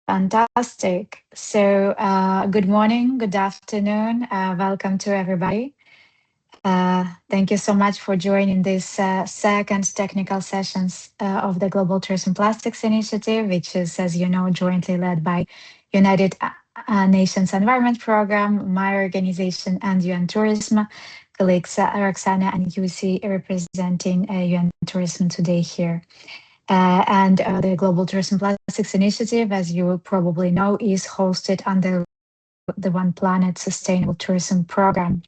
Fantastic. So, good morning, good afternoon. Welcome to everybody. Thank you so much for joining this second technical sessions of the Global Tourism Plastics Initiative, which is, as you know, jointly led by United Nations Environment Program, my organization, and UN Tourism. Colleagues Roxana and Yusi representing UN Tourism today here. And the Global Tourism Plastics Initiative, as you probably know, is hosted under the One Planet Sustainable Tourism Program.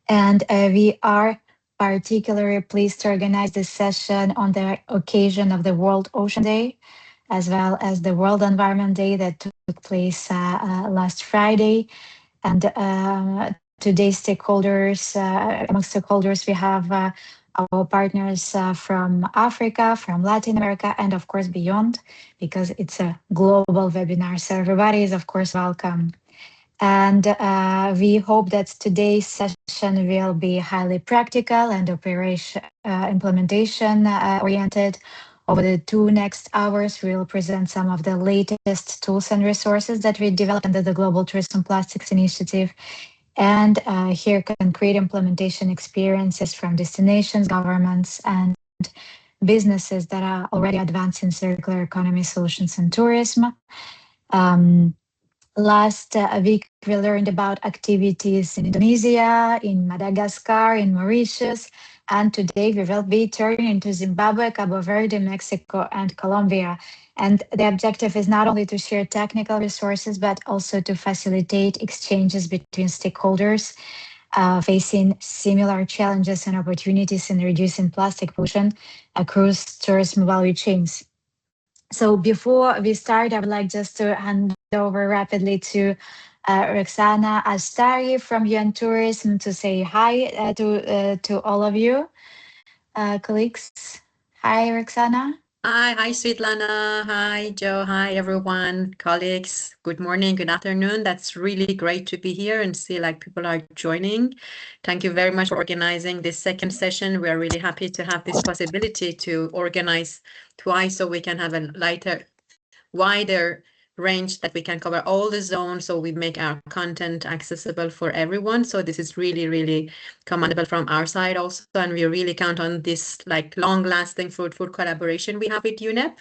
And we are particularly pleased to organize this session on the occasion of the World Ocean Day, as well as the World Environment Day that took place last Friday. And today's stakeholders, among stakeholders, we have our partners from Africa, from Latin America, and of course beyond, because it's a global webinar. So everybody is, of course, welcome. And we hope that today's session will be highly practical and implementation oriented. Over the 2 next hours, we will present some of the latest tools and resources that we developed under the Global Tourism Plastics Initiative, and hear concrete implementation experiences from destinations, governments, and businesses that are already advancing circular economy solutions in tourism. Last week, we learned about activities in Indonesia, in Madagascar, in Mauritius, and today we will be turning to Zimbabwe, Cabo Verde, Mexico, and Colombia. And the objective is not only to share technical resources, but also to facilitate exchanges between stakeholders facing similar challenges and opportunities in reducing plastic pollution across tourism value chains. So before we start, I would like just to hand over rapidly to Roxana Astari from UN Tourism to say hi to all of you, colleagues. Hi, Roxana. Hi, Svetlana. Hi, Joe. Hi, everyone, colleagues. Good morning, good afternoon. That's really great to be here and see like people are joining. Thank you very much for organizing this second session. We are really happy to have this possibility to organize twice so we can have a wider range that we can cover all the zones, so we make our content accessible for everyone. So this is really, really commendable from our side also, and we really count on this like long-lasting, fruitful collaboration we have with UNEP,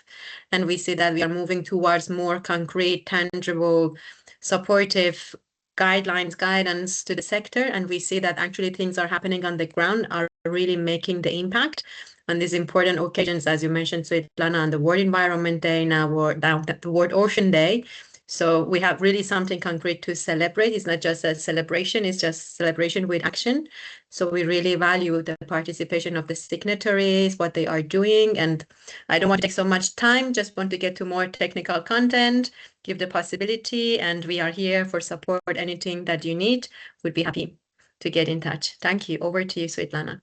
and we see that we are moving towards more concrete, tangible, supportive guidance to the sector, and we see that actually things are happening on the ground, are really making the impact on these important occasions, as you mentioned, Svetlana, on the World Environment Day, now the World Ocean Day. So we have really something concrete to celebrate. It's not just a celebration, it's just celebration with action. So we really value the participation of the signatories, what they are doing. And I don't want to take so much time, just want to get to more technical content, give the possibility, and we are here for support. Anything that you need, we'd be happy to get in touch. Thank you. Over to you, Svetlana.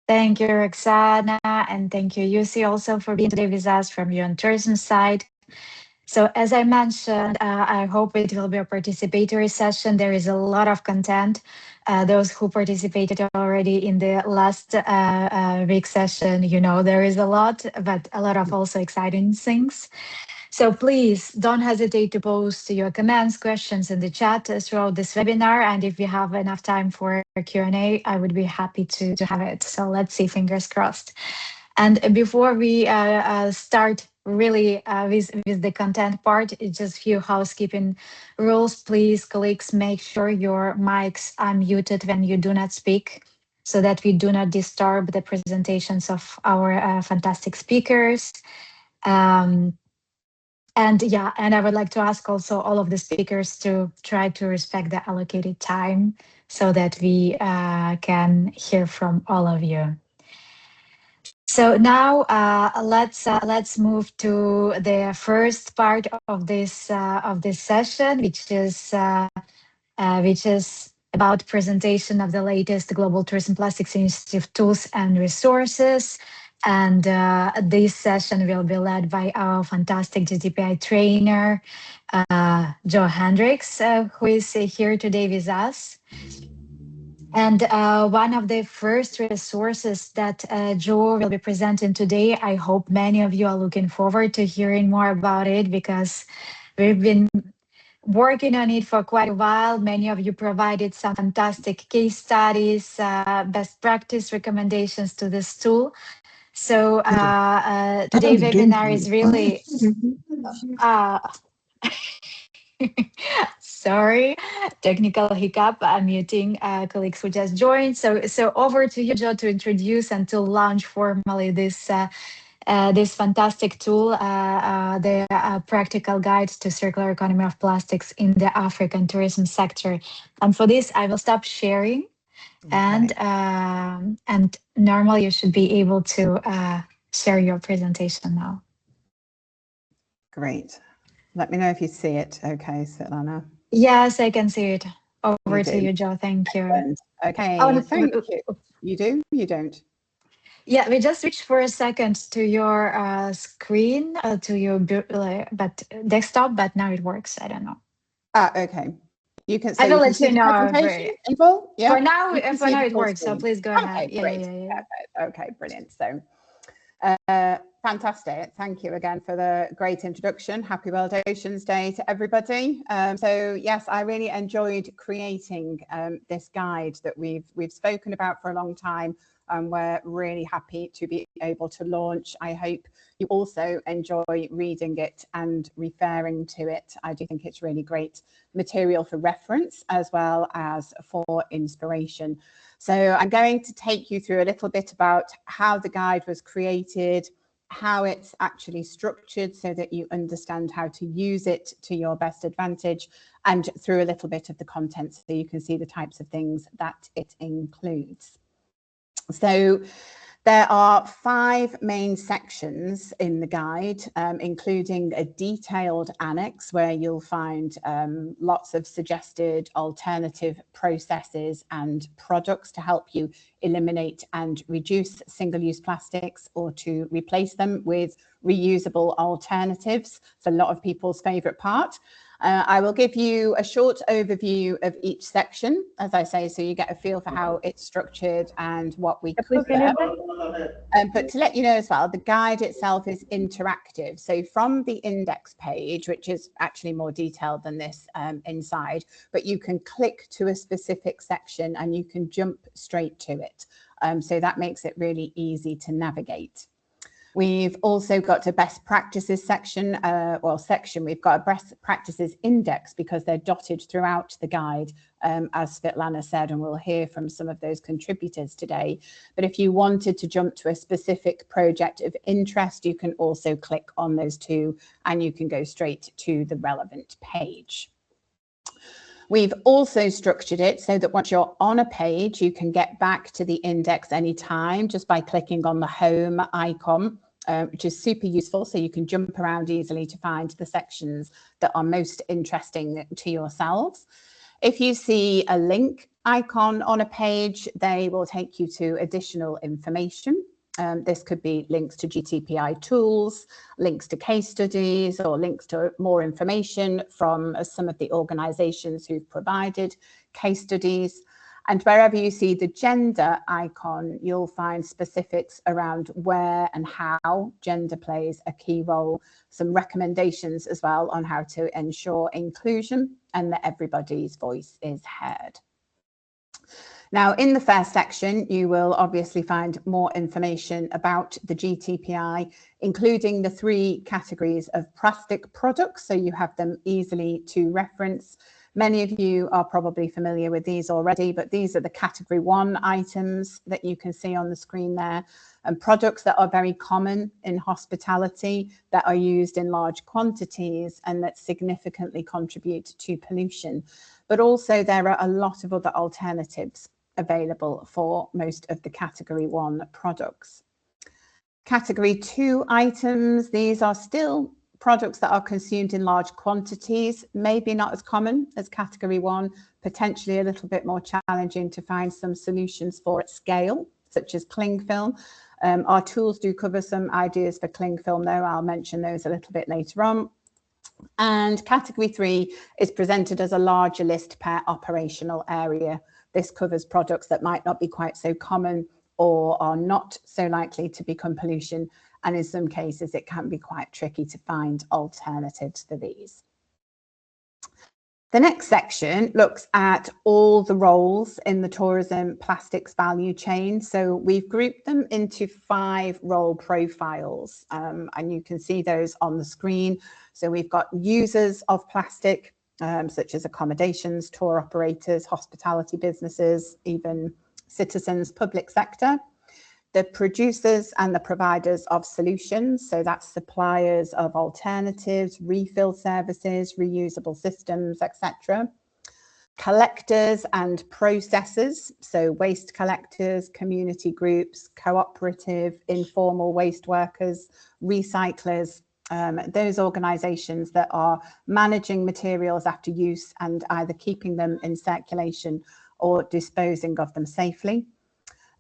Thank you, Roxana, and thank you, Yusi, also for being today with us from UN Tourism side. So as I mentioned, I hope it will be a participatory session. There is a lot of content. Those who participated already in the last week session, you know, there is a lot, but a lot of also exciting things. So please don't hesitate to post your comments, questions in the chat throughout this webinar. And if we have enough time for a Q&A, I would be happy to have it. So let's see, fingers crossed. And before we start really with the content part, it's just a few housekeeping rules. Please, colleagues, make sure your mics are muted when you do not speak, so that we do not disturb the presentations of our fantastic speakers. And I would like to ask also all of the speakers to try to respect the allocated time so that we can hear from all of you. So now let's move to the first part of this session, which is about presentation of the latest Global Tourism Plastics Initiative tools and resources. And this session will be led by our fantastic GTPI trainer, Joe Hendricks, who is here today with us. And one of the first resources that Joe will be presenting today, I hope many of you are looking forward to hearing more about it, because We've been working on it for quite a while. Many of you provided some fantastic case studies, best practice recommendations to this tool. So today webinar is really uh, sorry, technical hiccup. I'm muting colleagues who just joined. So over to you, Joe, to introduce and to launch formally this fantastic tool, the practical guide to circular economy of plastics in the African tourism sector. And for this, I will stop sharing. Okay. And normally you should be able to share your presentation now. Great. Let me know if you see it. Okay, Svetlana. Yes, I can see it. Over You to do. you, Joe. Thank you. Excellent. Okay, Oh, thank you. You do? You don't? yeah, we just switched for a second to your screen, to your but desktop, but now it works. I don't know. Ah, okay. You can, so I will you can let see you the know. presentation in full? Yeah. For now, You can for see now the it full works. So screen. please go ahead. Okay, Yeah, great. yeah, yeah, yeah. Perfect. Okay, brilliant. So fantastic. Thank you again for the great introduction. Happy World Oceans Day to everybody. So yes, I really enjoyed creating this guide that we've spoken about for a long time, and we're really happy to be able to launch. I hope you also enjoy reading it and referring to it. I do think it's really great material for reference as well as for inspiration. So I'm going to take you through a little bit about how the guide was created, how it's actually structured so that you understand how to use it to your best advantage, and through a little bit of the content so you can see the types of things that it includes. So there are 5 main sections in the guide, including a detailed annex where you'll find lots of suggested alternative processes and products to help you eliminate and reduce single-use plastics or to replace them with reusable alternatives. It's a lot of people's favourite part. I will give you a short overview of each section, as I say, so you get a feel for how it's structured and what we cover. But to let you know as well, the guide itself is interactive. So from the index page, which is actually more detailed than this inside, but you can click to a specific section and you can jump straight to it. So that makes it really easy to navigate. We've also got a best practices section, we've got a best practices index because they're dotted throughout the guide, as Svetlana said, and we'll hear from some of those contributors today. But if you wanted to jump to a specific project of interest, you can also click on those two and you can go straight to the relevant page. We've also structured it so that once you're on a page, you can get back to the index anytime just by clicking on the home icon, which is super useful. So you can jump around easily to find the sections that are most interesting to yourselves. If you see a link icon on a page, they will take you to additional information. This could be links to GTPI tools, links to case studies, or links to more information from some of the organisations who've provided case studies. And wherever you see the gender icon, you'll find specifics around where and how gender plays a key role, some recommendations as well on how to ensure inclusion and that everybody's voice is heard. Now, in the first section, you will obviously find more information about the GTPI, including the 3 categories of plastic products, so you have them easily to reference. Many of you are probably familiar with these already, but these are the category 1 items that you can see on the screen there, and products that are very common in hospitality, that are used in large quantities and that significantly contribute to pollution. But also there are a lot of other alternatives available for most of the category 1 products. Category 2 items, these are still products that are consumed in large quantities, maybe not as common as category 1, potentially a little bit more challenging to find some solutions for at scale, such as cling film. Our tools do cover some ideas for cling film though, I'll mention those a little bit later on. And category 3 is presented as a larger list per operational area. This covers products that might not be quite so common or are not so likely to become pollution. And in some cases, it can be quite tricky to find alternatives for these. The next section looks at all the roles in the tourism plastics value chain. So we've grouped them into 5 role profiles, and you can see those on the screen. So we've got users of plastic, such as accommodations, tour operators, hospitality businesses, even citizens, public sector. The producers and the providers of solutions, so that's suppliers of alternatives, refill services, reusable systems, etc. Collectors and processors, so waste collectors, community groups, cooperative, informal waste workers, recyclers, those organisations that are managing materials after use and either keeping them in circulation or disposing of them safely.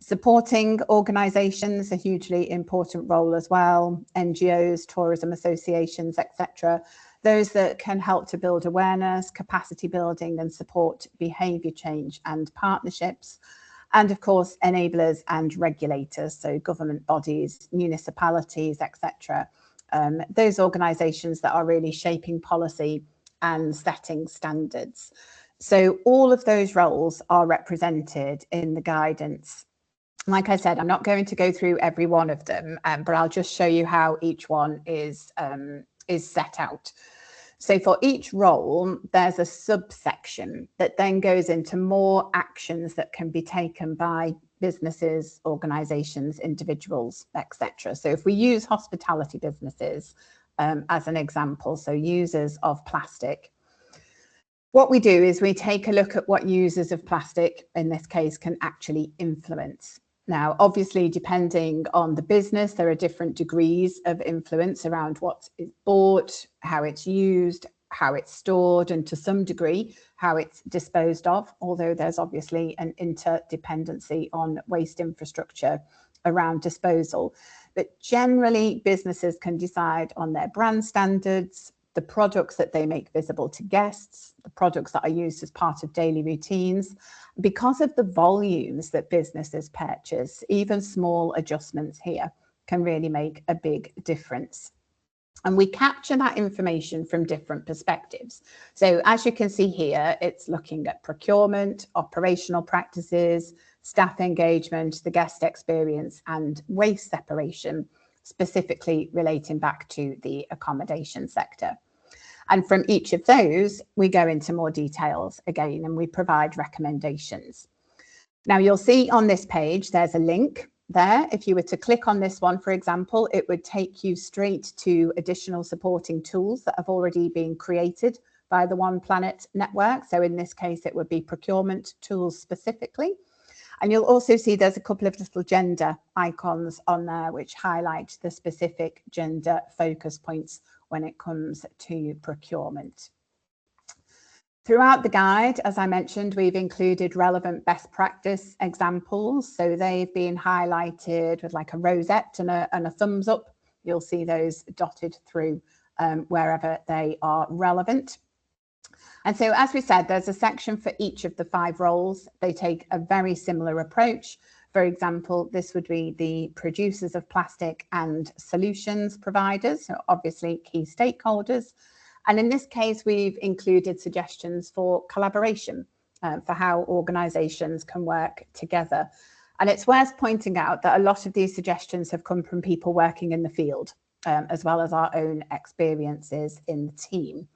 Supporting organisations, a hugely important role as well, NGOs, tourism associations, etc. Those that can help to build awareness, capacity building and support behaviour change and partnerships. And of course, enablers and regulators, so government bodies, municipalities, etc. Those organisations that are really shaping policy and setting standards. So all of those roles are represented in the guidance. Like I said, I'm not going to go through every one of them, but I'll just show you how each one is set out. So for each role, there's a subsection that then goes into more actions that can be taken by businesses, organisations, individuals, etc. So if we use hospitality businesses as an example, so users of plastic, what we do is we take a look at what users of plastic, in this case, can actually influence. Now, obviously, depending on the business, there are different degrees of influence around what is bought, how it's used, how it's stored, and to some degree, how it's disposed of, although there's obviously an interdependency on waste infrastructure around disposal. But generally, businesses can decide on their brand standards, the products that they make visible to guests, the products that are used as part of daily routines. Because of the volumes that businesses purchase, even small adjustments here can really make a big difference. And we capture that information from different perspectives. So as you can see here, it's looking at procurement, operational practices, staff engagement, the guest experience, and waste separation, specifically relating back to the accommodation sector. And from each of those, we go into more details again, and we provide recommendations. Now you'll see on this page, there's a link there. If you were to click on this one, for example, it would take you straight to additional supporting tools that have already been created by the One Planet network. So in this case, it would be procurement tools specifically. And you'll also see there's a couple of little gender icons on there which highlight the specific gender focus points when it comes to procurement. Throughout the guide, as I mentioned, we've included relevant best practice examples. So they've been highlighted with like a rosette and a thumbs up. You'll see those dotted through wherever they are relevant. And so, as we said, there's a section for each of the 5 roles. They take a very similar approach. For example, this would be the producers of plastic and solutions providers, so obviously key stakeholders. And in this case, we've included suggestions for collaboration, for how organisations can work together. And it's worth pointing out that a lot of these suggestions have come from people working in the field, as well as our own experiences in the team.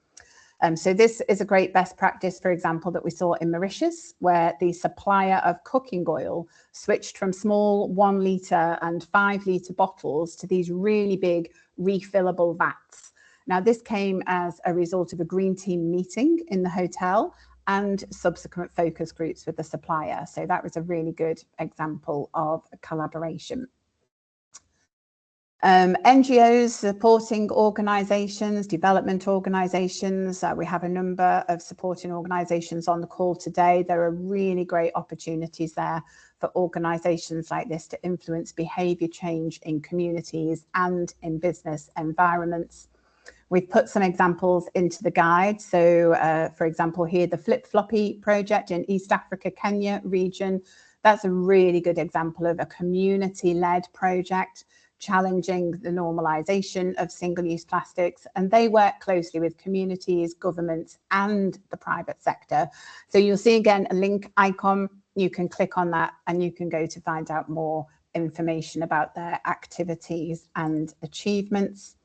So this is a great best practice, for example, that we saw in Mauritius, where the supplier of cooking oil switched from small 1 litre and 5 litre bottles to these really big refillable vats. Now, this came as a result of a green team meeting in the hotel and subsequent focus groups with the supplier. So that was a really good example of collaboration. NGOs, supporting organisations, development organisations. We have a number of supporting organisations on the call today. There are really great opportunities there for organisations like this to influence behaviour change in communities and in business environments. We've put some examples into the guide. So, for example, here, the Flip Floppy project in East Africa, Kenya region. That's a really good example of a community-led project challenging the normalisation of single-use plastics, and they work closely with communities, governments and the private sector. So you'll see again a link icon. You can click on that and you can go to find out more information about their activities and achievements.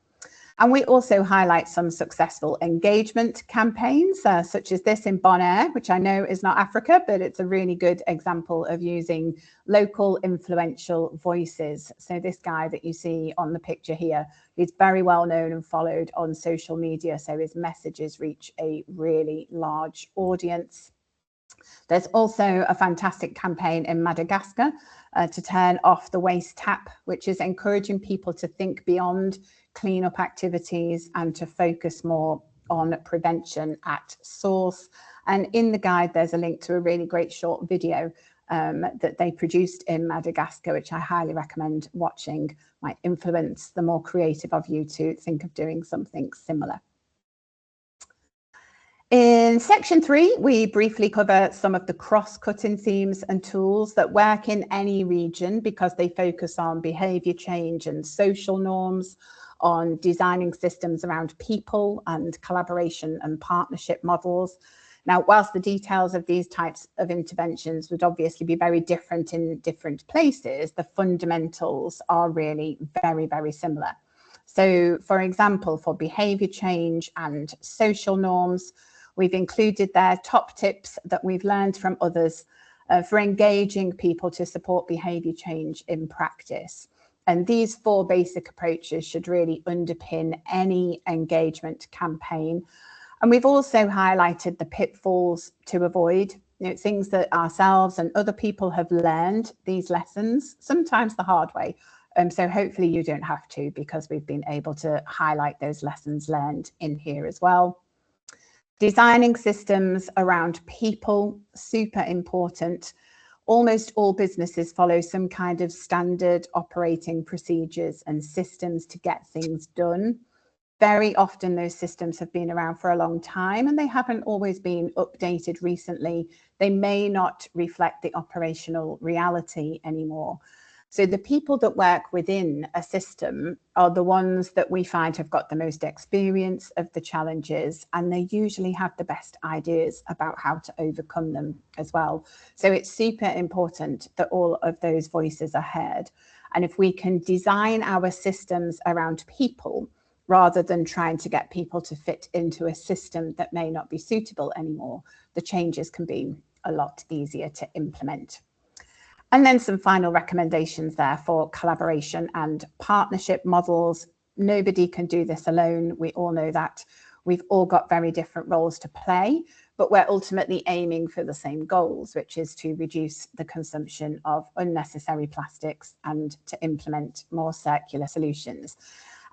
And we also highlight some successful engagement campaigns, such as this in Bonaire, which I know is not Africa, but it's a really good example of using local influential voices. So this guy that you see on the picture here, he's very well known and followed on social media, so his messages reach a really large audience. There's also a fantastic campaign in Madagascar to turn off the waste tap, which is encouraging people to think beyond cleanup activities and to focus more on prevention at source. And in the guide, there's a link to a really great short video that they produced in Madagascar, which I highly recommend watching. Might influence the more creative of you to think of doing something similar. In section 3, we briefly cover some of the cross-cutting themes and tools that work in any region because they focus on behaviour change and social norms, on designing systems around people and collaboration and partnership models. Now, whilst the details of these types of interventions would obviously be very different in different places, the fundamentals are really very, very similar. So, for example, for behaviour change and social norms, we've included there top tips that we've learned from others for engaging people to support behaviour change in practice. And these 4 basic approaches should really underpin any engagement campaign. And we've also highlighted the pitfalls to avoid, things that ourselves and other people have learned, these lessons, sometimes the hard way. So hopefully you don't have to, because we've been able to highlight those lessons learned in here as well. Designing systems around people, super important. Almost all businesses follow some kind of standard operating procedures and systems to get things done. Very often those systems have been around for a long time and they haven't always been updated recently. They may not reflect the operational reality anymore. So the people that work within a system are the ones that we find have got the most experience of the challenges, and they usually have the best ideas about how to overcome them as well. So it's super important that all of those voices are heard. And if we can design our systems around people, rather than trying to get people to fit into a system that may not be suitable anymore, the changes can be a lot easier to implement. And then some final recommendations there for collaboration and partnership models. Nobody can do this alone. We all know that. We've all got very different roles to play, but we're ultimately aiming for the same goals, which is to reduce the consumption of unnecessary plastics and to implement more circular solutions.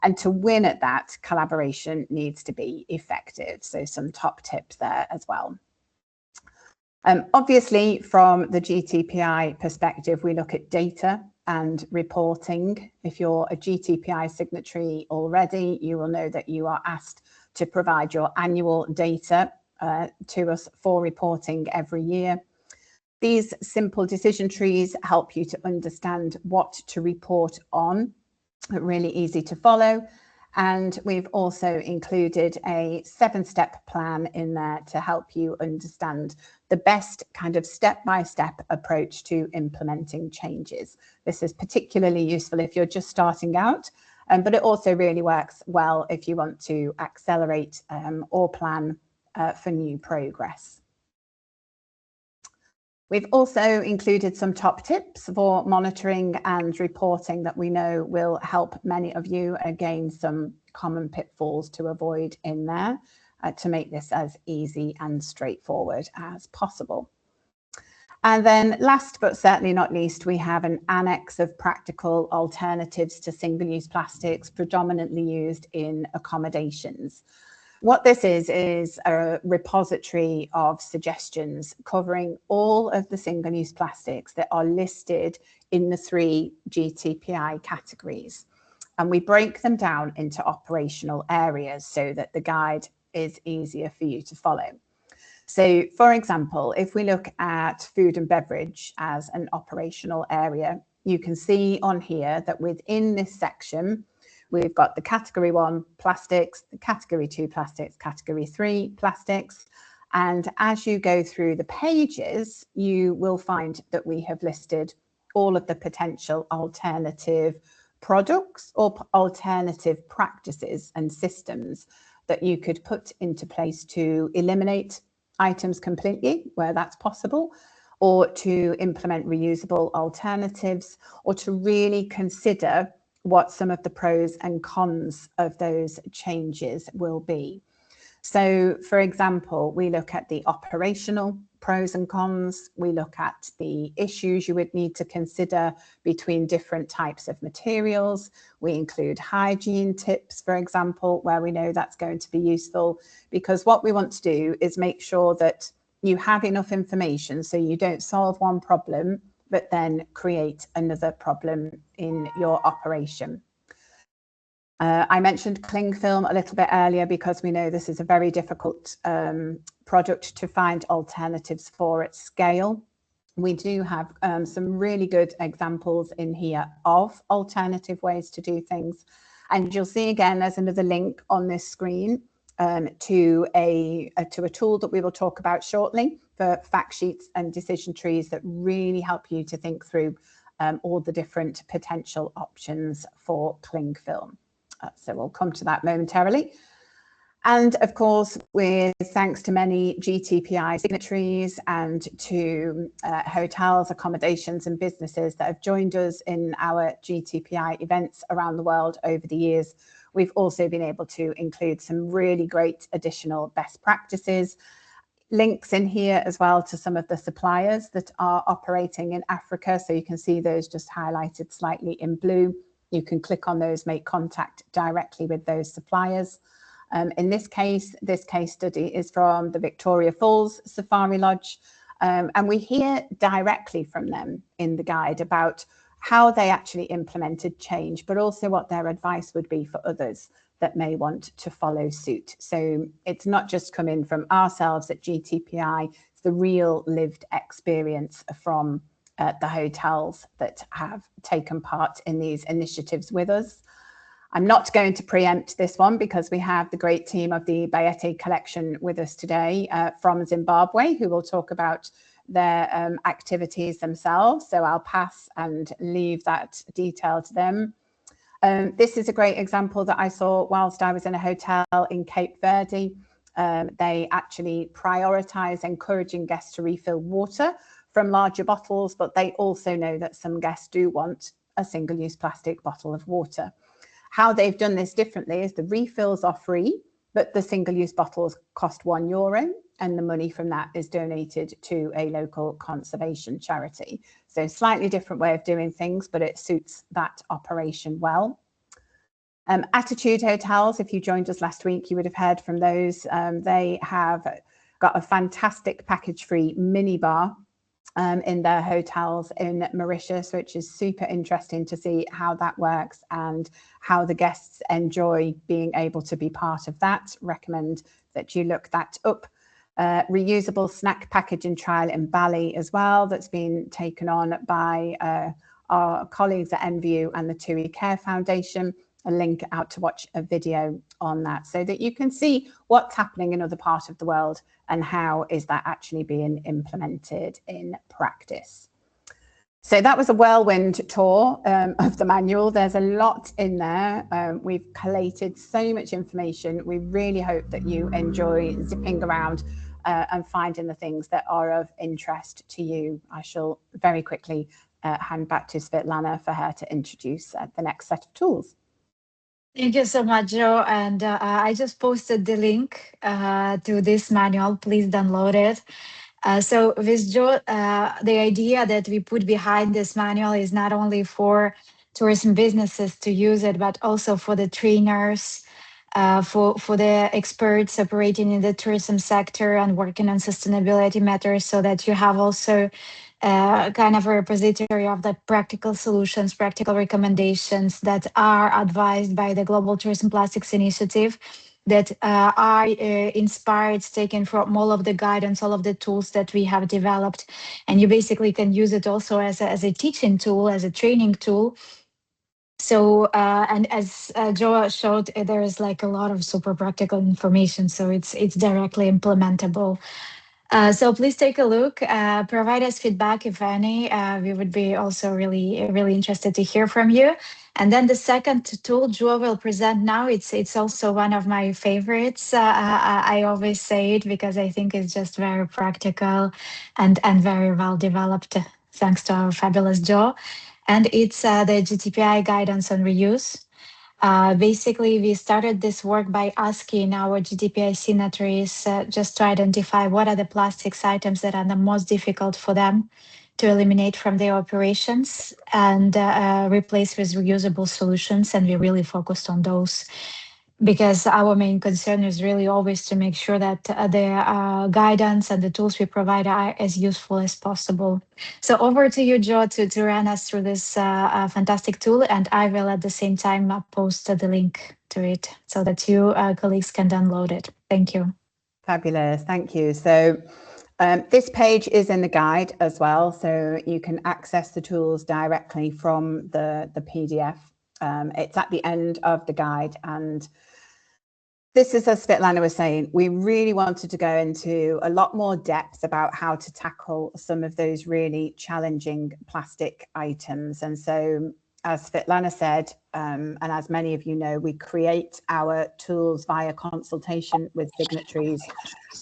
And to win at that, collaboration needs to be effective. So some top tips there as well. Obviously, from the GTPI perspective, we look at data and reporting. If you're a GTPI signatory already, you will know that you are asked to provide your annual data to us for reporting every year. These simple decision trees help you to understand what to report on. Really easy to follow. And we've also included a 7-step plan in there to help you understand the best kind of step-by-step approach to implementing changes. This is particularly useful if you're just starting out, but it also really works well if you want to accelerate or plan for new progress. We've also included some top tips for monitoring and reporting that we know will help many of you. Again, some common pitfalls to avoid in there to make this as easy and straightforward as possible. And then last but certainly not least, we have an annex of practical alternatives to single-use plastics predominantly used in accommodations. What this is a repository of suggestions covering all of the single-use plastics that are listed in the 3 GTPI categories. And we break them down into operational areas so that the guide is easier for you to follow. So, for example, if we look at food and beverage as an operational area, you can see on here that within this section, we've got the category 1 plastics, the category 2 plastics, category 3 plastics. And as you go through the pages, you will find that we have listed all of the potential alternative products or alternative practices and systems that you could put into place to eliminate items completely where that's possible, or to implement reusable alternatives, or to really consider what some of the pros and cons of those changes will be. So, for example, we look at the operational pros and cons. We look at the issues you would need to consider between different types of materials. We include hygiene tips, for example, where we know that's going to be useful, because what we want to do is make sure that you have enough information so you don't solve one problem, but then create another problem in your operation. I mentioned cling film a little bit earlier because we know this is a very difficult product to find alternatives for at scale. We do have some really good examples in here of alternative ways to do things. And you'll see again, there's another link on this screen to a tool that we will talk about shortly for fact sheets and decision trees that really help you to think through all the different potential options for cling film. So we'll come to that momentarily. And of course, with thanks to many GTPI signatories and to hotels, accommodations and businesses that have joined us in our GTPI events around the world over the years, we've also been able to include some really great additional best practices. Links in here as well to some of the suppliers that are operating in Africa. So you can see those just highlighted slightly in blue. You can click on those, make contact directly with those suppliers. In this case study is from the Victoria Falls Safari Lodge. And we hear directly from them in the guide about how they actually implemented change, but also what their advice would be for others that may want to follow suit. So it's not just coming from ourselves at GTPI, it's the real lived experience from the hotels that have taken part in these initiatives with us. I'm not going to preempt this one because we have the great team of the Bayete collection with us today from Zimbabwe, who will talk about their activities themselves. So I'll pass and leave that detail to them. This is a great example that I saw whilst I was in a hotel in Cape Verde. They actually prioritize encouraging guests to refill water from larger bottles, but they also know that some guests do want a single-use plastic bottle of water. How they've done this differently is the refills are free, but the single-use bottles cost €1, and the money from that is donated to a local conservation charity. So slightly different way of doing things, but it suits that operation well. Attitude Hotels, if you joined us last week, you would have heard from those. They have got a fantastic package-free minibar in their hotels in Mauritius, which is super interesting to see how that works and how the guests enjoy being able to be part of that. Recommend that you look that up. Reusable snack packaging trial in Bali as well, that's been taken on by our colleagues at NVU and the TUI Care Foundation. A link out to watch a video on that so that you can see what's happening in other parts of the world and how is that actually being implemented in practice. So that was a whirlwind tour of the manual. There's a lot in there. We've collated so much information. We really hope that you enjoy zipping around and finding the things that are of interest to you. I shall very quickly hand back to Svetlana for her to introduce the next set of tools. Thank you so much, Joe. And I just posted the link to this manual. Please download it. So with Joe, the idea that we put behind this manual is not only for tourism businesses to use it, but also for the trainers, for the experts operating in the tourism sector and working on sustainability matters, so that you have also kind of a repository of the practical solutions, practical recommendations that are advised by the Global Tourism Plastics Initiative. that are inspired, taken from all of the guidance, all of the tools that we have developed. And you basically can use it also as a teaching tool, as a training tool. So, and as Joa showed, there is like a lot of super practical information. So it's directly implementable. So please take a look, provide us feedback if any. We would be also really interested to hear from you. And then the second tool Joa will present now, it's also one of my favorites. I always say it because I think it's just very practical and very well developed, thanks to our fabulous Joe. And it's the GTPI guidance on reuse. Basically, we started this work by asking our GTPI signatories just to identify what are the plastics items that are the most difficult for them to eliminate from their operations and replace with reusable solutions. And we really focused on those because our main concern is really always to make sure that the guidance and the tools we provide are as useful as possible. So over to you, Joe, to run us through this fantastic tool, and I will at the same time post the link to it so that you colleagues can download it. Thank you. Fabulous, thank you. So this page is in the guide as well, so you can access the tools directly from the PDF. It's at the end of the guide, and this is, as Svetlana was saying, we really wanted to go into a lot more depth about how to tackle some of those really challenging plastic items. And so, as Svetlana said, and as many of you know, we create our tools via consultation with signatories.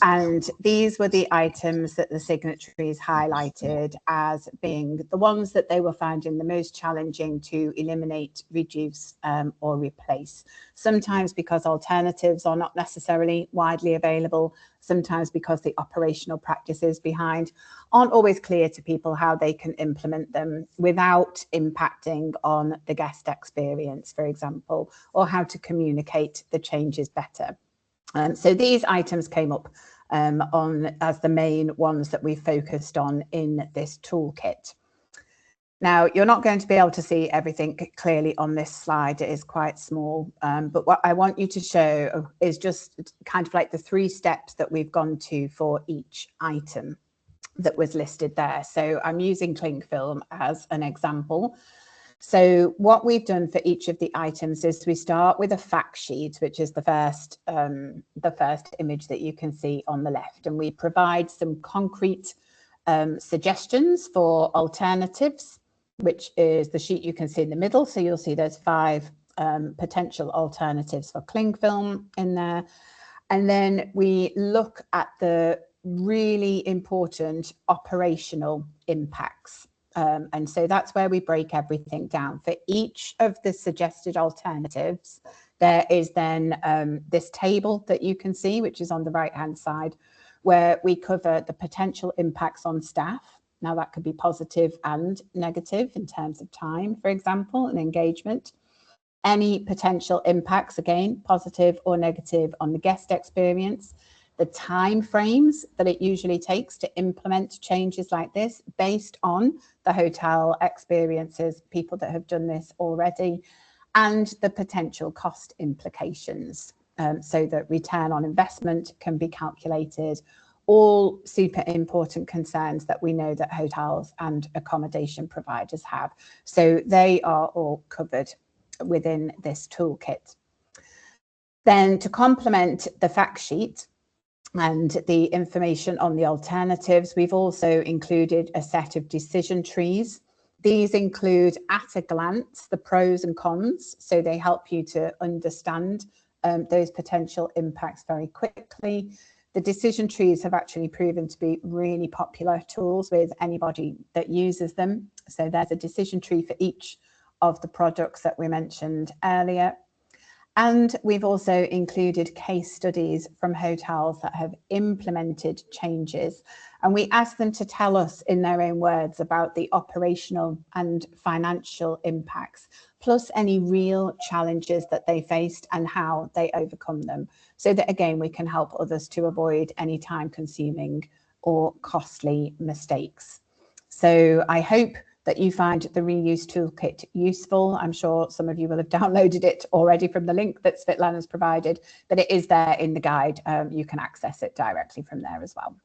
And these were the items that the signatories highlighted as being the ones that they were finding the most challenging to eliminate, reduce, or replace. Sometimes because alternatives are not necessarily widely available, sometimes because the operational practices behind aren't always clear to people how they can implement them without impacting on the guest experience, for example, or how to communicate the changes better. So these items came up as the main ones that we focused on in this toolkit. Now, you're not going to be able to see everything clearly on this slide. It is quite small, but what I want you to show is just kind of like the 3 steps that we've gone to for each item that was listed there. So I'm using cling film as an example. So what we've done for each of the items is we start with a fact sheet, which is the first image that you can see on the left, and we provide some concrete suggestions for alternatives, which is the sheet you can see in the middle. So you'll see there's 5 potential alternatives for cling film in there. And then we look at the really important operational impacts. And so that's where we break everything down. For each of the suggested alternatives, there is then this table that you can see, which is on the right-hand side, where we cover the potential impacts on staff. Now, that could be positive and negative in terms of time, for example, and engagement. Any potential impacts, again, positive or negative on the guest experience, the time frames that it usually takes to implement changes like this based on the hotel experiences, people that have done this already, and the potential cost implications, so that return on investment can be calculated. All super important concerns that we know that hotels and accommodation providers have. So they are all covered within this toolkit. Then, to complement the fact sheet and the information on the alternatives, we've also included a set of decision trees. These include, at a glance, the pros and cons, so they help you to understand those potential impacts very quickly. The decision trees have actually proven to be really popular tools with anybody that uses them. So there's a decision tree for each of the products that we mentioned earlier. And we've also included case studies from hotels that have implemented changes. And we ask them to tell us in their own words about the operational and financial impacts, plus any real challenges that they faced and how they overcome them, so that, again, we can help others to avoid any time-consuming or costly mistakes. So I hope that you find the reuse toolkit useful. I'm sure some of you will have downloaded it already from the link that Svetlana's provided, but it is there in the guide. You can access it directly from there as well.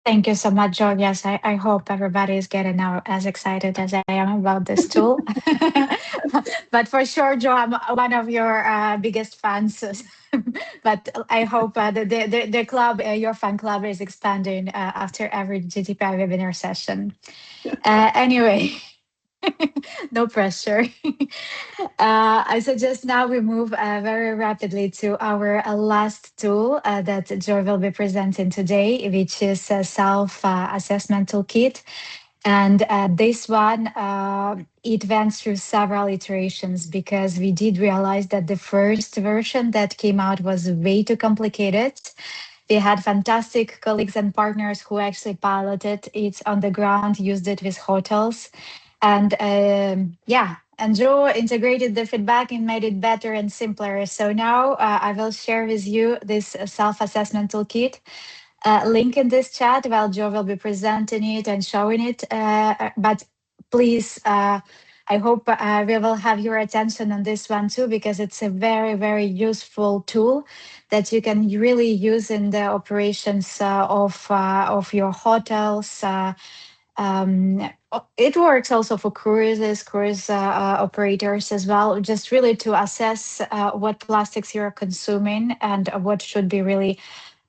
Thank you so much, Jo. Yes, I hope everybody is getting now as excited as I am about this tool. But for sure, Jo, I'm one of your biggest fans. But I hope the club, your fan club, is expanding after every GTPI webinar session. Anyway, no pressure. I suggest now we move very rapidly to our last tool that Joy will be presenting today, which is a self-assessment toolkit. And this one, it went through several iterations because we did realize that the first version that came out was way too complicated. We had fantastic colleagues and partners who actually piloted it on the ground, used it with hotels. And yeah, and Joe integrated the feedback and made it better and simpler. So now I will share with you this self-assessment toolkit. Link in this chat while Joe will be presenting it and showing it. But please, I hope we will have your attention on this one too, because it's a very, very useful tool that you can really use in the operations of your hotels. It works also for cruise operators as well, just really to assess what plastics you're consuming and what should be really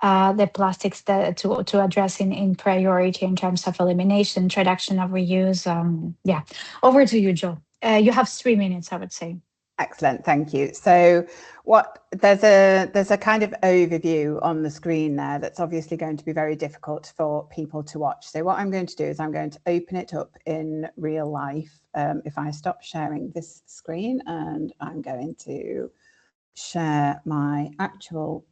the plastics to address in priority in terms of elimination, introduction of reuse. Yeah, over to you, Joe. You have 3 minutes, I would say. Excellent, thank you. So there's a kind of overview on the screen there that's obviously going to be very difficult for people to watch. So what I'm going to do is I'm going to open it up in real life. If I stop sharing this screen, and I'm going to share my actual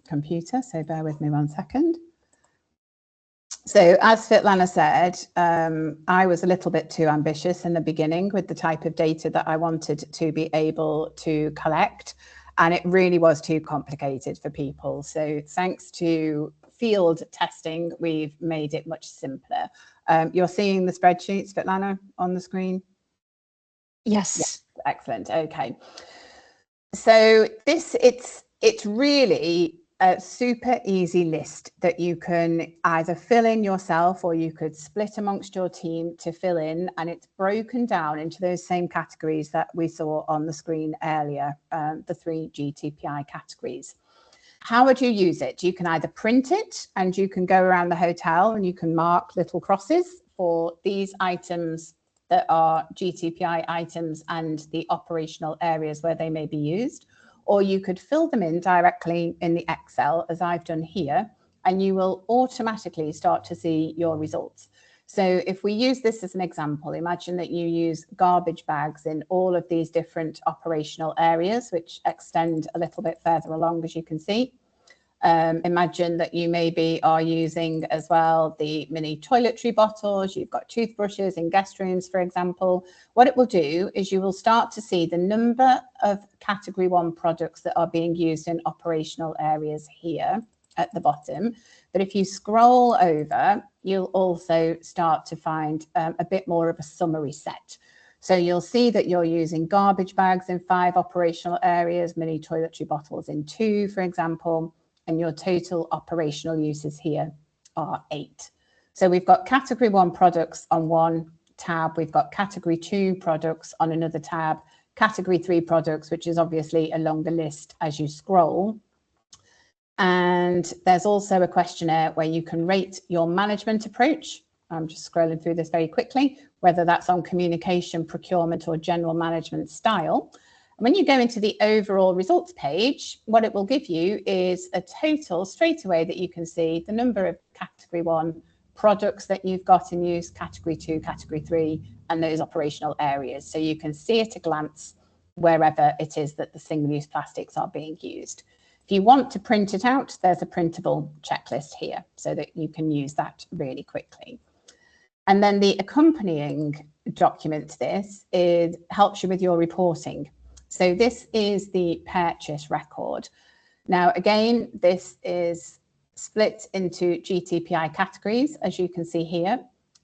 computer. So bear with me 1 second. So as Svetlana said, I was a little bit too ambitious in the beginning with the type of data that I wanted to be able to collect, and it really was too complicated for people. So thanks to field testing, we've made it much simpler. You're seeing the spreadsheet, Svetlana, on the screen? Yes. Yes, excellent. Okay. So it's really a super easy list that you can either fill in yourself or you could split amongst your team to fill in, and it's broken down into those same categories that we saw on the screen earlier, the 3 GTPI categories. How would you use it? You can either print it and you can go around the hotel and you can mark little crosses for these items that are GTPI items and the operational areas where they may be used. Or you could fill them in directly in the Excel, as I've done here, and you will automatically start to see your results. So if we use this as an example, imagine that you use garbage bags in all of these different operational areas, which extend a little bit further along, as you can see. Imagine that you maybe are using as well the mini toiletry bottles, you've got toothbrushes in guest rooms, for example. What it will do is you will start to see the number of category 1 products that are being used in operational areas here at the bottom. But if you scroll over, you'll also start to find a bit more of a summary set. So you'll see that you're using garbage bags in 5 operational areas, mini toiletry bottles in 2, for example, and your total operational uses here are 8. So we've got category 1 products on one tab, we've got category 2 products on another tab, category 3 products, which is obviously a longer list as you scroll. And there's also a questionnaire where you can rate your management approach. I'm just scrolling through this very quickly, whether that's on communication, procurement, or general management style. When you go into the overall results page, what it will give you is a total straight away that you can see the number of category 1 products that you've got in use, category 2, category 3, and those operational areas. So you can see at a glance wherever it is that the single-use plastics are being used. If you want to print it out, there's a printable checklist here so that you can use that really quickly. And then the accompanying document to this helps you with your reporting. So this is the purchase record. Now, again, this is split into GTPI categories, as you can see here.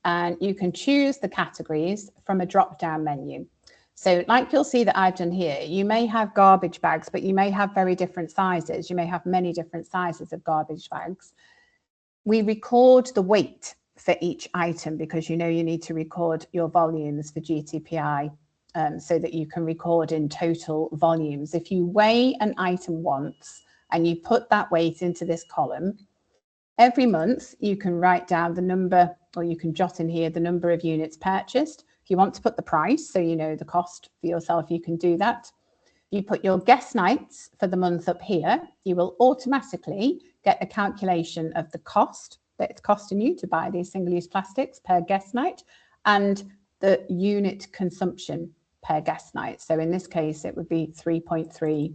and you can choose the categories from a drop-down menu. So like you'll see that I've done here, you may have garbage bags, but you may have very different sizes. You may have many different sizes of garbage bags. We record the weight for each item because you know you need to record your volumes for GTPI so that you can record in total volumes. If you weigh an item once and you put that weight into this column, every month you can write down the number, or you can jot in here the number of units purchased. If you want to put the price, so you know the cost for yourself, you can do that. You put your guest nights for the month up here, you will automatically get a calculation of the cost that it's costing you to buy these single-use plastics per guest night and the unit consumption per guest night. So in this case, it would be 3.3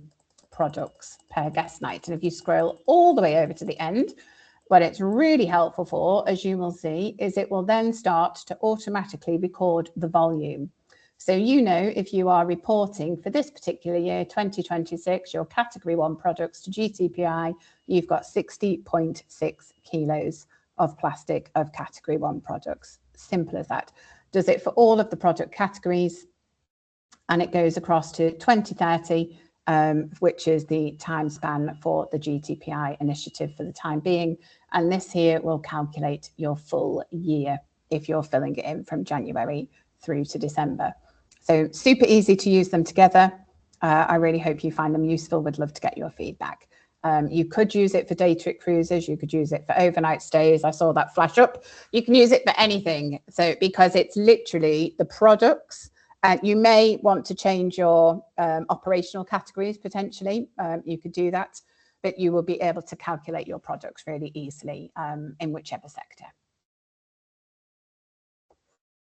products per guest night. And if you scroll all the way over to the end, what it's really helpful for, as you will see, is it will then start to automatically record the volume. So you know if you are reporting for this particular year, 2026, your category 1 products to GTPI, you've got 60.6 kilos of plastic of category 1 products. Simple as that. Does it for all of the product categories, and it goes across to 2030, which is the time span for the GTPI initiative for the time being. And this here will calculate your full year if you're filling it in from January through to December. So super easy to use them together. I really hope you find them useful. Would love to get your feedback. You could use it for day trip cruises. You could use it for overnight stays. I saw that flash up. You can use it for anything. So because it's literally the products. You may want to change your operational categories potentially. You could do that, but you will be able to calculate your products really easily in whichever sector.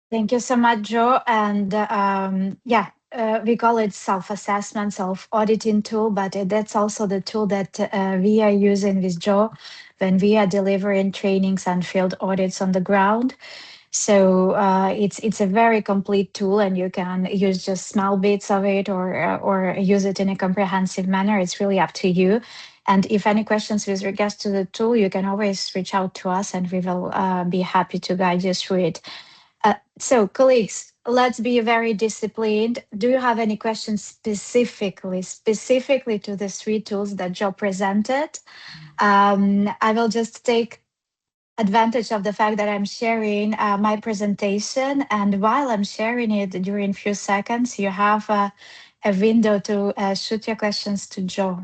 Thank you so much, Joe. And we call it self-assessment, self-auditing tool, but that's also the tool that we are using with Joe when we are delivering trainings and field audits on the ground. So it's a very complete tool, and you can use just small bits of it or use it in a comprehensive manner. It's really up to you. And if any questions with regards to the tool, you can always reach out to us, and we will be happy to guide you through it. So, colleagues, let's be very disciplined. Do you have any questions specifically to the 3 tools that Joe presented? I will just take advantage of the fact that I'm sharing my presentation, and while I'm sharing it during a few seconds, you have a window to shoot your questions to Joe.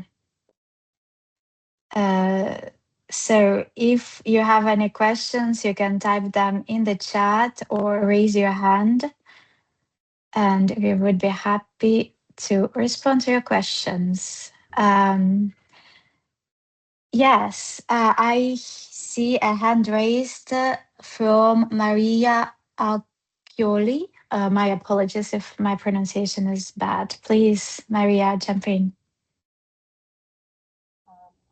So if you have any questions, you can type them in the chat or raise your hand, and we would be happy to respond to your questions. Yes, I see a hand raised from Maria Alcioli. My apologies if my pronunciation is bad. Please, Maria, jump in.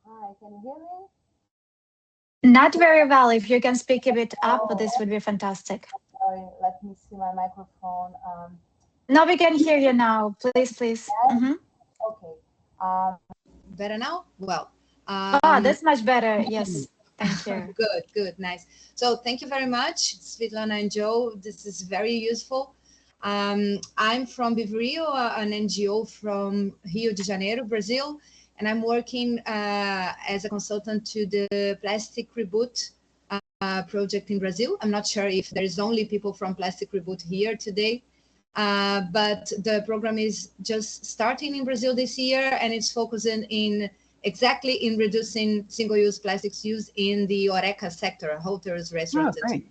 Hi, can you hear me? Not very well. If you can speak a bit up, this would be fantastic. Sorry, let me see my microphone. No, we can hear you now. Please, please. Yes? Okay. Better now? Well. That's much better. Yes. Thank you. Good, nice. So thank you very much, Svetlana and Joe. This is very useful. I'm from Vivrio, an NGO from Rio de Janeiro, Brazil, and I'm working as a consultant to the Plastic Reboot project in Brazil. I'm not sure if there is only people from Plastic Reboot here today, but the program is just starting in Brazil this year, and it's focusing exactly in reducing single-use plastics use in the Horeca sector, hotels, restaurants. Oh, great.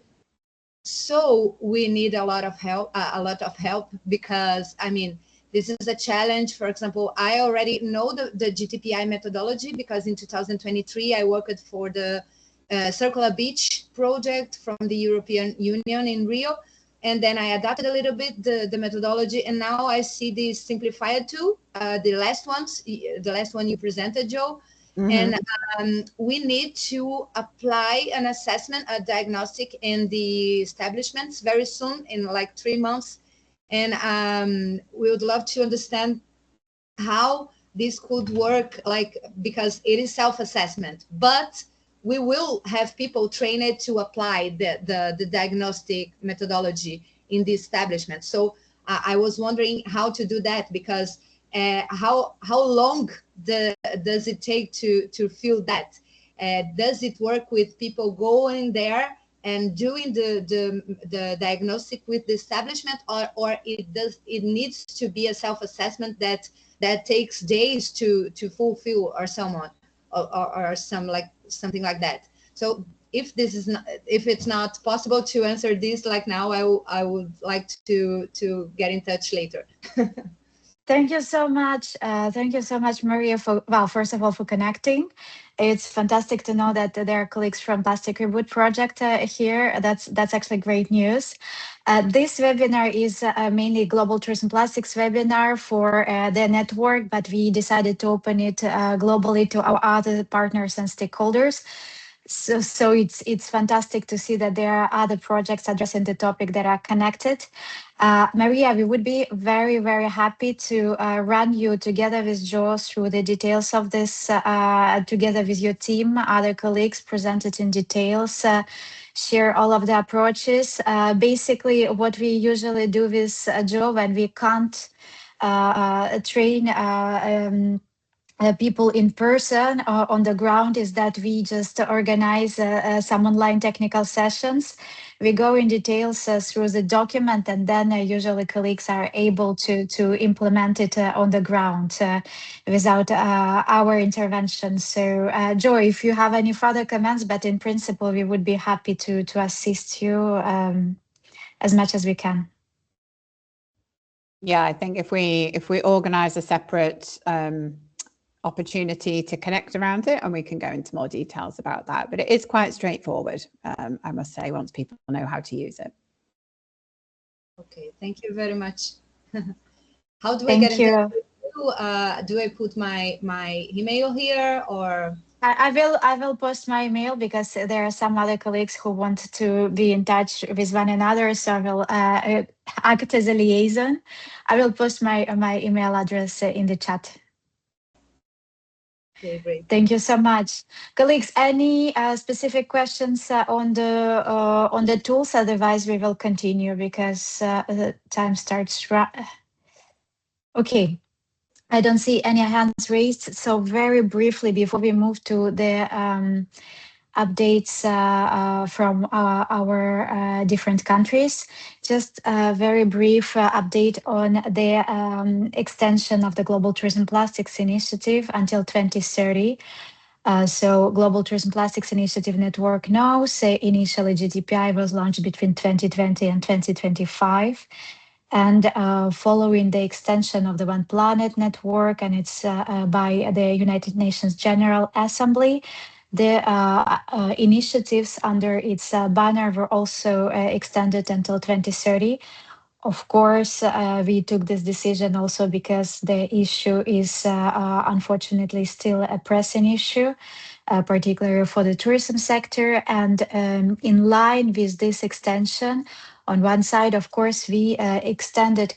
So we need a lot of help because, I mean, this is a challenge. For example, I already know the GTPI methodology because in 2023, I worked for the Circular Beach project from the European Union in Rio. And then I adapted a little bit the methodology. And now I see this simplified tool, the last one you presented, Joe. Mm-hmm. And we need to apply an assessment, a diagnostic in the establishments very soon, in like 3 months. And we would love to understand how this could work, like, because it is self-assessment, but we will have people trained to apply the diagnostic methodology in the establishment. So I was wondering how to do that, because how long does it take to feel that? Does it work with people going there and doing the diagnostic with the establishment, or it needs to be a self-assessment that takes days to fulfill, or someone or something like that? So if it's not possible to answer this like now, I would like to get in touch later. Thank you so much. Thank you so much, Maria, for, well, first of all, for connecting. It's fantastic to know that there are colleagues from Plastic Reboot Project here. That's actually great news. This webinar is mainly Global Tourism Plastics webinar for the network, but we decided to open it globally to our other partners and stakeholders. So it's fantastic to see that there are other projects addressing the topic that are connected. Maria, we would be very, very happy to run you together with Joe through the details of this, together with your team, other colleagues, presented in details, share all of the approaches. Basically, what we usually do with Joe when we can't train people in person on the ground is that we just organize some online technical sessions. We go in details through the document, and then usually colleagues are able to implement it on the ground without our intervention. So Joe, if you have any further comments, but in principle, we would be happy to assist you as much as we can. Yeah, I think if we organise a separate opportunity to connect around it, and we can go into more details about that. But it is quite straightforward, I must say, once people know how to use it. Okay, thank you very much. How do I get in touch with you? Do I put my email here, or? I will post my email because there are some other colleagues who want to be in touch with one another. So I will act as a liaison. I will post my email address in the chat. Okay, great. Thank you so much, colleagues. Any specific questions on the tools? Otherwise, we will continue because the time starts. Okay. I don't see any hands raised. So very briefly, before we move to the updates from our different countries, just a very brief update on the extension of the Global Tourism Plastics Initiative until 2030. So Global Tourism Plastics Initiative Network knows initially GTPI was launched between 2020 and 2025. And following the extension of the One Planet Network, and it's by the United Nations General Assembly, the initiatives under its banner were also extended until 2030. Of course, we took this decision also because the issue is unfortunately still a pressing issue, particularly for the tourism sector. And in line with this extension, on one side, of course, we extended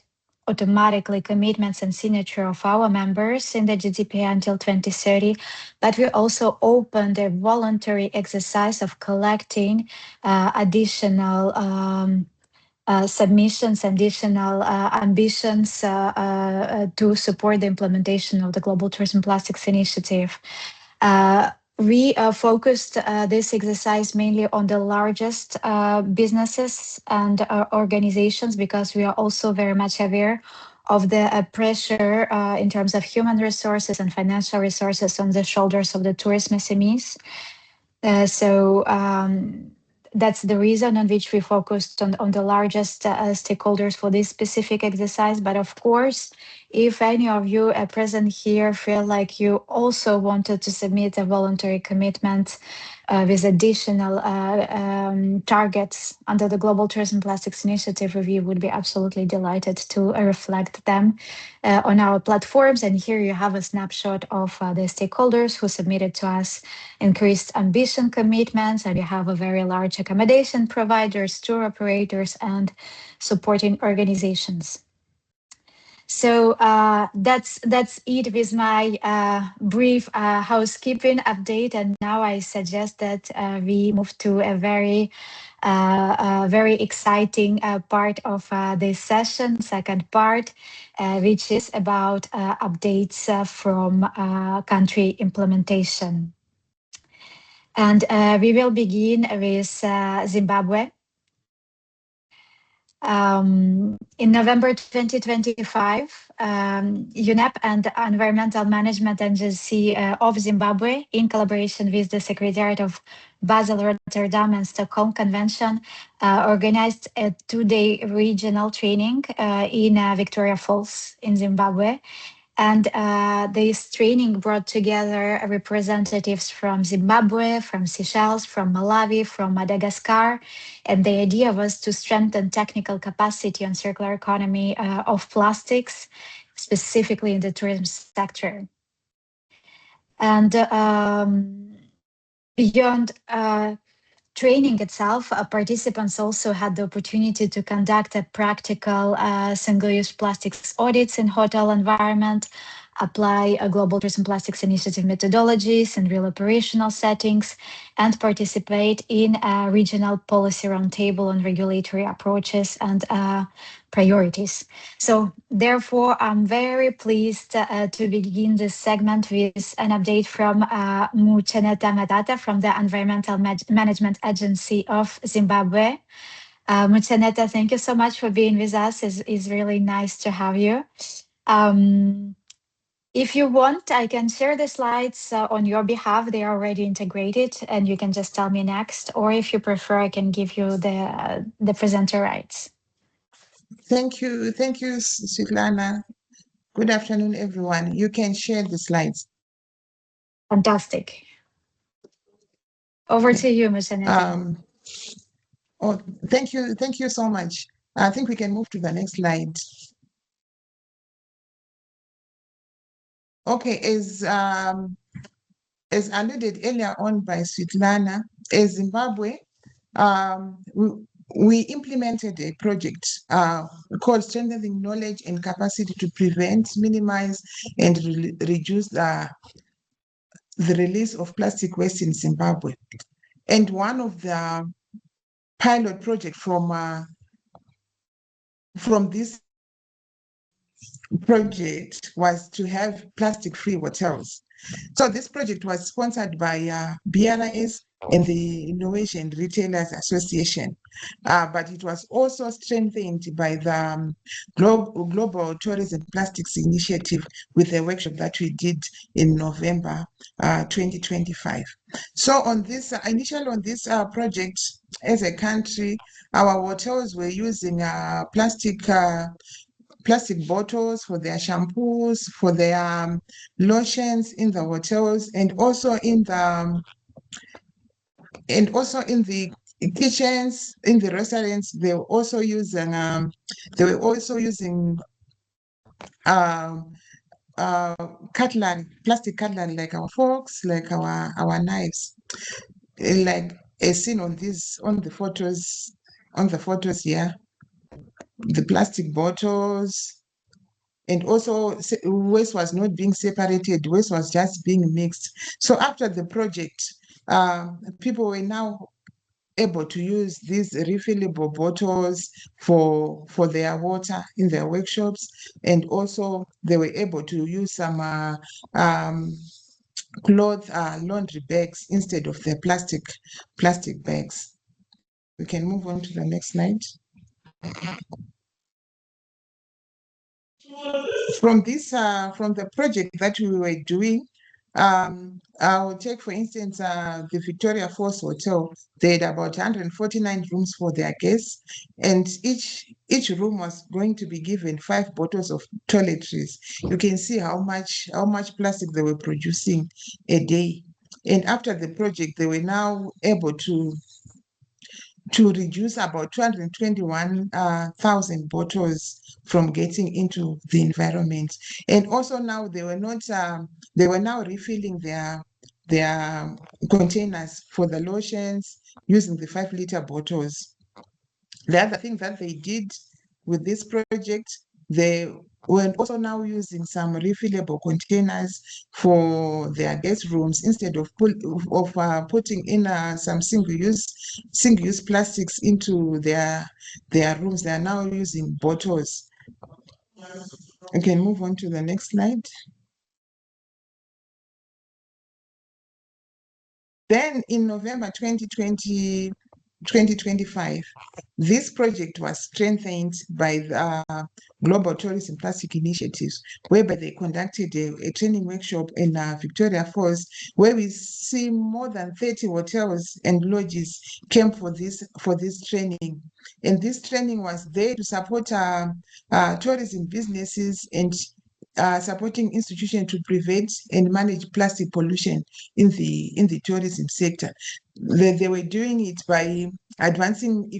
automatically commitments and signature of our members in the GTPI until 2030, but we also opened a voluntary exercise of collecting additional submissions, additional ambitions to support the implementation of the Global Tourism Plastics Initiative. We focused this exercise mainly on the largest businesses and organizations, because we are also very much aware of the pressure in terms of human resources and financial resources on the shoulders of the tourism SMEs. So that's the reason on which we focused on the largest stakeholders for this specific exercise. But of course, if any of you present here feel like you also wanted to submit a voluntary commitment with additional targets under the Global Tourism Plastics Initiative, we would be absolutely delighted to reflect them on our platforms. And here you have a snapshot of the stakeholders who submitted to us increased ambition commitments, and you have a very large accommodation providers, tour operators, and supporting organizations. So that's it with my brief housekeeping update. And now I suggest that we move to a very exciting part of this session, second part, which is about updates from country implementation. And we will begin with Zimbabwe. In November 2025, UNEP and the Environmental Management Agency of Zimbabwe, in collaboration with the Secretariat of Basel, Rotterdam, and Stockholm Convention, organized a two-day regional training in Victoria Falls in Zimbabwe. And this training brought together representatives from Zimbabwe, from Seychelles, from Malawi, from Madagascar. And the idea was to strengthen technical capacity on circular economy of plastics, specifically in the tourism sector. And beyond training itself, participants also had the opportunity to conduct a practical single-use plastics audits in hotel environment, apply a global tourism plastics initiative methodologies in real operational settings, and participate in a regional policy roundtable on regulatory approaches and priorities. So therefore, I'm very pleased to begin this segment with an update from Mucheneta Matata from the Environmental Management Agency of Zimbabwe. Mucheneta, thank you so much for being with us. It's really nice to have you. If you want, I can share the slides on your behalf. They are already integrated, and you can just tell me next. Or if you prefer, I can give you the presenter rights. Thank you, Svetlana. Good afternoon, everyone. You can share the slides. Fantastic. Over to you, Mucheneta. Thank you so much. I think we can move to the next slide. Okay, as alluded earlier on by Svetlana, as Zimbabwe, we implemented a project called Strengthening Knowledge and Capacity to Prevent, Minimize, and Reduce the release of plastic waste in Zimbabwe. And one of the pilot projects from this project was to have plastic-free hotels. So this project was sponsored by BRIS and the Innovation Retailers Association, but it was also strengthened by the Global Tourism Plastics Initiative with a workshop that we did in November 2025. So on this on this project, as a country, our hotels were using plastic bottles for their shampoos, for their lotions in the hotels, and also in the kitchens, in the restaurants. They were also using cutlery, plastic cutlery, like our forks, like our knives, like as seen on the photos here, the plastic bottles. And also waste was not being separated, waste was just being mixed. So after the project, people were now able to use these refillable bottles for their water in their workshops. And also they were able to use some cloth laundry bags instead of the plastic bags. We can move on to the next slide. From the project that we were doing, I will take, for instance, the Victoria Falls Hotel. They had about 149 rooms for their guests, and each room was going to be given 5 bottles of toiletries. You can see how much plastic they were producing a day. And after the project, they were now able to reduce about 221,000 bottles from getting into the environment. And also now they were now refilling their containers for the lotions using the 5-liter bottles. The other thing that they did with this project, they we're also now using some refillable containers for their guest rooms instead of putting in some single-use plastics into their rooms. They are now using bottles. We can move on to the next slide. Then in November 2025, this project was strengthened by the Global Tourism Plastic Initiatives, whereby they conducted a training workshop in Victoria Falls, where we see more than 30 hotels and lodges came for this training. And this training was there to support tourism businesses and supporting institutions to prevent and manage plastic pollution in the tourism sector. They were doing it by advancing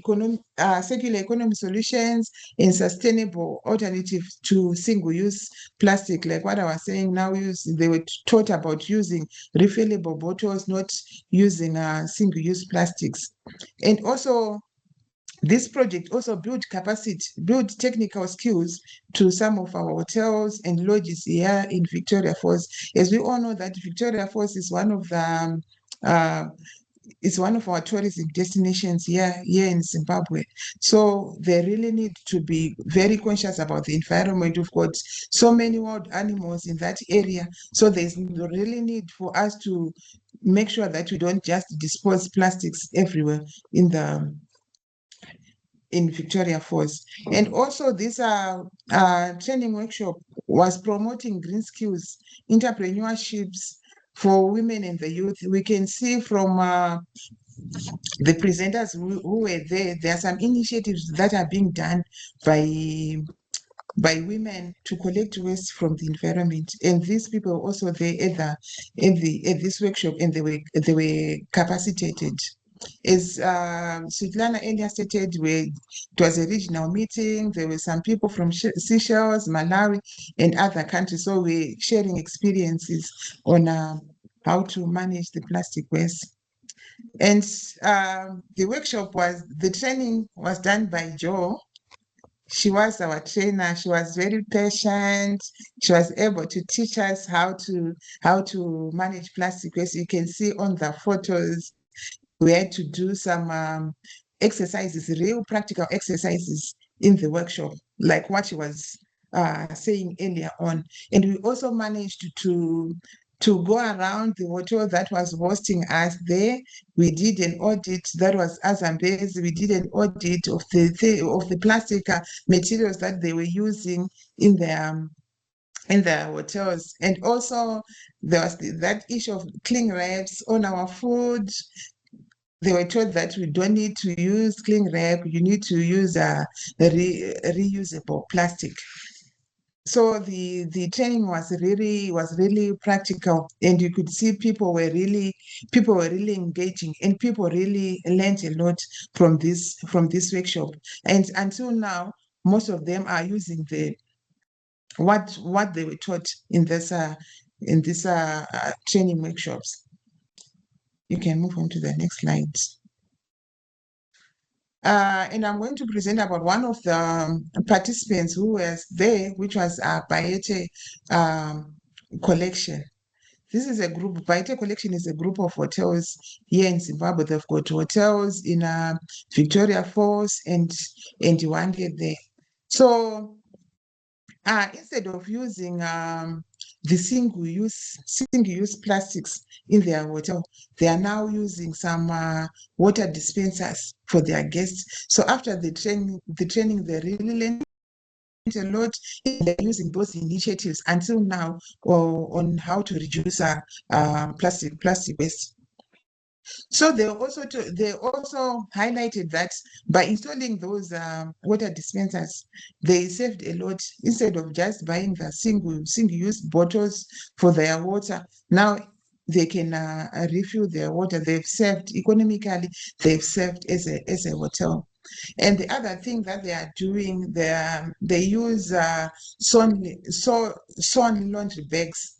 circular economy solutions and sustainable alternatives to single-use plastic. Like what I was saying, now they were taught about using refillable bottles, not using single-use plastics. And also, this project also built technical skills to some of our hotels and lodges here in Victoria Falls. As we all know that Victoria Falls is one of the it's one of our tourism destinations here in Zimbabwe. So they really need to be very conscious about the environment. We've got so many wild animals in that area. So there's really need for us to make sure that we don't just dispose plastics everywhere in Victoria Falls. And also this training workshop was promoting green skills, entrepreneurships for women and the youth. We can see from the presenters who were there are some initiatives that are being done by women to collect waste from the environment, and these people were also there at this workshop, and they were capacitated. As Switlana earlier stated, it was a regional meeting. There were some people from Seychelles, Malawi, and other countries. So we're sharing experiences on how to manage the plastic waste. And the training was done by Jo. She was our trainer. She was very patient. She was able to teach us how to manage plastic waste. You can see on the photos, we had to do some exercises, real practical exercises in the workshop, like what she was saying earlier on. And we also managed to go around the hotel that was hosting us there. We did an audit. That was Azambezi. We did an audit of the plastic materials that they were using in the hotels. And also there was that issue of cling wraps on our food. They were told that we don't need to use cling wrap, you need to use reusable plastic. So the training was really practical, and you could see people were really engaging, and people really learned a lot from this workshop. And until now, most of them are using what they were taught in this training workshops. You can move on to the next slide. And I'm going to present about one of the participants who was there, which was a Bayete collection. This is a group. Bayete collection is a group of hotels here in Zimbabwe. They've got hotels in Victoria Falls and Iwange there. So instead of using the single-use plastics in their hotel, they are now using some water dispensers for their guests. So after the training, they really learned a lot. They're using those initiatives until now on how to reduce plastic waste. So they also highlighted that by installing those water dispensers, they saved a lot. Instead of just buying the single-use bottles for their water, now they can refill their water. They've saved economically. They've saved as a hotel. And the other thing that they are doing, they use sawn laundry bags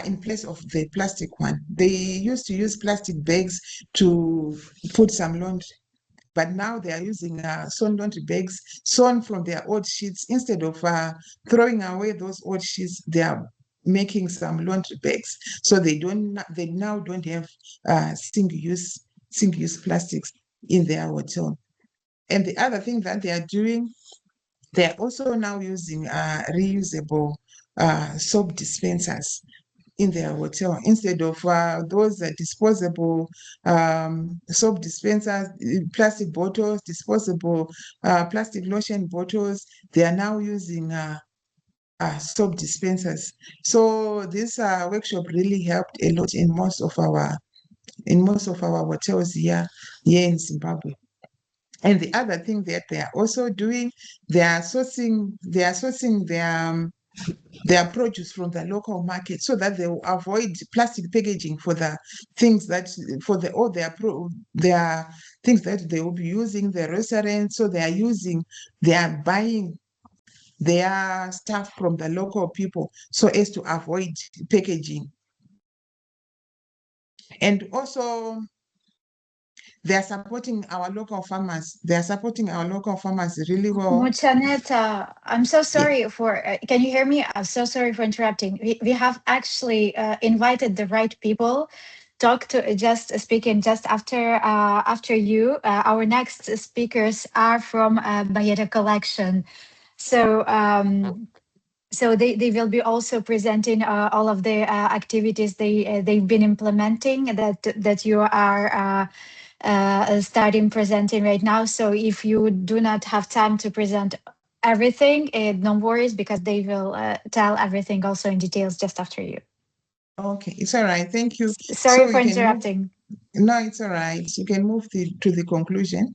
in place of the plastic one. They used to use plastic bags to put some laundry. but now they are using sewn laundry bags sewn from their old sheets. Instead of throwing away those old sheets, they are making some laundry bags, so they now don't have single-use plastics in their hotel. And the other thing that they are doing, they are also now using reusable soap dispensers in their hotel instead of those disposable soap dispensers, plastic bottles, disposable plastic lotion bottles. They are now using soap dispensers. So this workshop really helped a lot in most of our hotels here in Zimbabwe. And the other thing that they are also doing, they are sourcing their produce from the local market, so that they will avoid plastic packaging for the things that their things that they will be using the restaurants. So they are buying their stuff from the local people so as to avoid packaging. And also they are supporting our local farmers. They are supporting our local farmers really well. Muchaneta, I'm so sorry for, can you hear me? I'm so sorry for interrupting. We have actually invited the right people. Speaking just after you. Our next speakers are from Bayeta Collection. So so they will be also presenting all of the activities they've been implementing that you are starting presenting right now. So if you do not have time to present everything, no worries, because they will tell everything also in details just after you. Okay, it's all right. Thank you. Sorry So for we can move. interrupting. No, it's all right. You can move to the conclusion.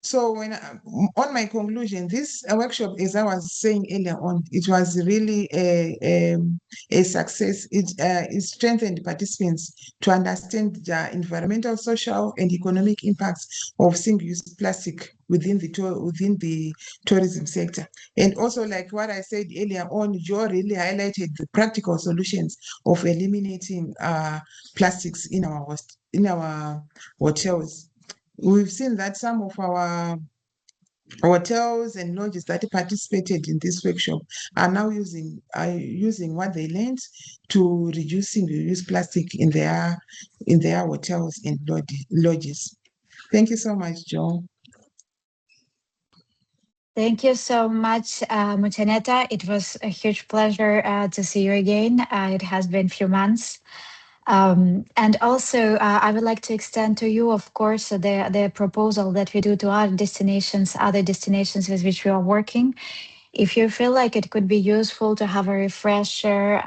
So when on my conclusion, this workshop, as I was saying earlier on, it was really a success. It strengthened participants to understand the environmental, social, and economic impacts of single-use plastic within the tourism sector. And also, like what I said earlier on, Joe really highlighted the practical solutions of eliminating plastics in our hotels. We've seen that some of our hotels and lodges that participated in this workshop are now using what they learned to reduce single-use plastic in their hotels and lodges. Thank you so much, Joe. Thank you so much, Muchaneta. It was a huge pleasure to see you again. It has been a few months. And also, I would like to extend to you, of course, the proposal that we do to other destinations with which we are working. If you feel like it could be useful to have a refresher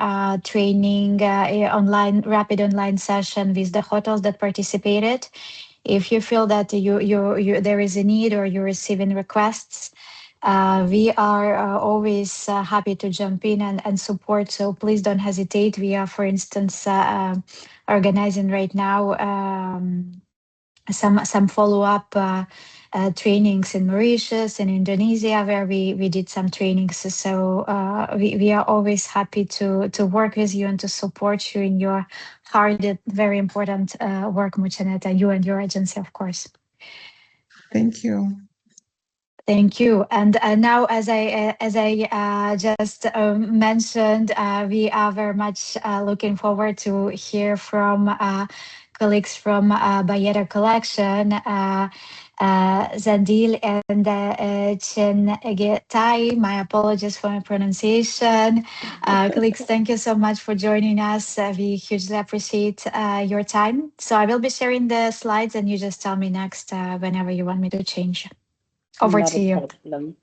training, rapid online session with the hotels that participated, if you feel that there is a need or you're receiving requests, we are always happy to jump in and support. So please don't hesitate. We are, for instance, organizing right now some follow-up trainings in Mauritius and Indonesia, where we did some trainings. So we are always happy to work with you and to support you in your hard, very important work, Muchaneta, you and your agency, of course. Thank you. Thank you. And now, as I just mentioned, we are very much looking forward to hear from colleagues from Bayeta Collection, Zandil and Chengetai. My apologies for my pronunciation. Colleagues, thank you so much for joining us. We hugely appreciate your time. So I will be sharing the slides, and you just tell me next whenever you want me to change. Over Not to a you. problem.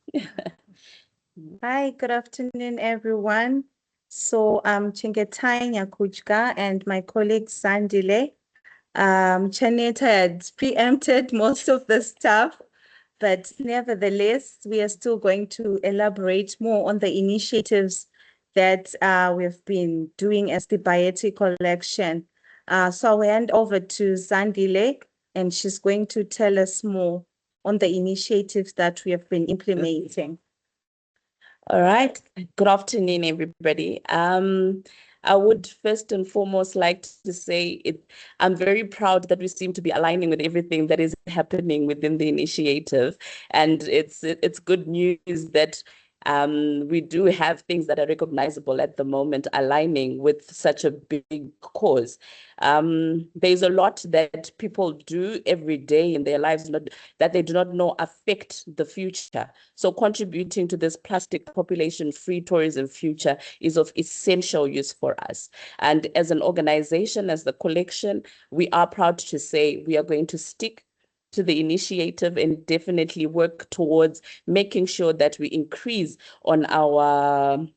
Hi, good afternoon, everyone. So I'm Chengetai Nyakuchka and my colleague Sandile. Chaneta had preempted most of the stuff, but nevertheless, we are still going to elaborate more on the initiatives that we've been doing as the Bayeta Collection. So I'll hand over to Sandile, and she's going to tell us more on the initiatives that we have been implementing. All right. Good afternoon, everybody. I would first and foremost like to say I'm very proud that we seem to be aligning with everything that is happening within the initiative. And it's good news that we do have things that are recognizable at the moment, aligning with such a big cause. There's a lot that people do every day in their lives that they do not know affect the future. So contributing to this plastic population-free tourism future is of essential use for us. And as an organization, as the collection, we are proud to say we are going to stick to the initiative and definitely work towards making sure that we increase on our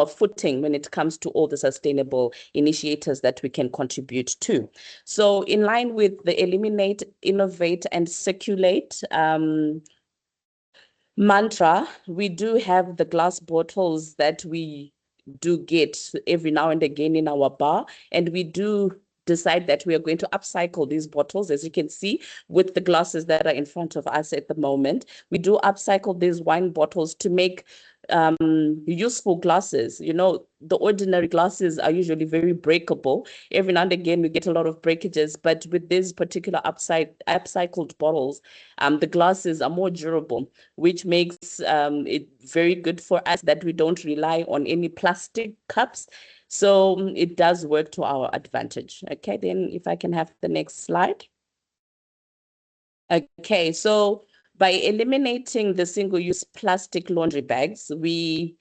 footing when it comes to all the sustainable initiatives that we can contribute to. So in line with the eliminate, innovate, and circulate mantra, we do have the glass bottles that we do get every now and again in our bar, and we do decide that we are going to upcycle these bottles, as you can see with the glasses that are in front of us at the moment. We do upcycle these wine bottles to make useful glasses. You know, the ordinary glasses are usually very breakable. Every now and again, we get a lot of breakages, but with these particular upcycled bottles, the glasses are more durable, which makes it very good for us that we don't rely on any plastic cups. So it does work to our advantage. Okay, then if I can have the next slide. Okay, so by eliminating the single-use plastic laundry bags, we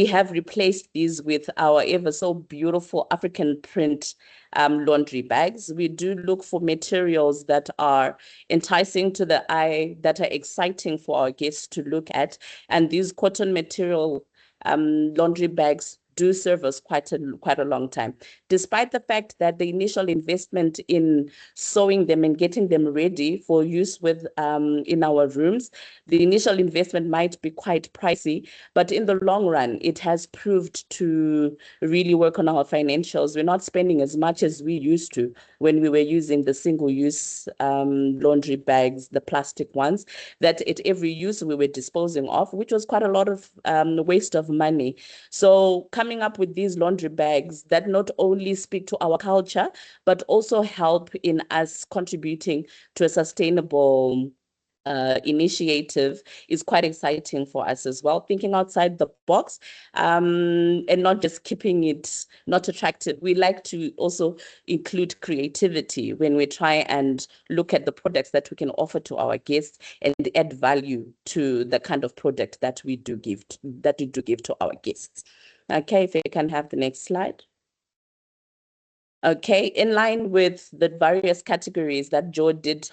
have replaced these with our ever so beautiful African print laundry bags. We do look for materials that are enticing to the eye, that are exciting for our guests to look at. And these cotton material laundry bags do serve us quite a long time, despite the fact that the initial investment in sewing them and getting them ready for use with in our rooms, the initial investment might be quite pricey, but in the long run, it has proved to really work on our financials. We're not spending as much as we used to when we were using the single-use laundry bags, the plastic ones, that at every use we were disposing of, which was quite a lot of waste of money. So coming up with these laundry bags that not only speak to our culture, but also help in us contributing to a sustainable initiative is quite exciting for us as well, thinking outside the box and not just keeping it not attractive. We like to also include creativity when we try and look at the products that we can offer to our guests and add value to the kind of product that we do give to our guests. Okay, if you can have the next slide. Okay, in line with the various categories that Joe did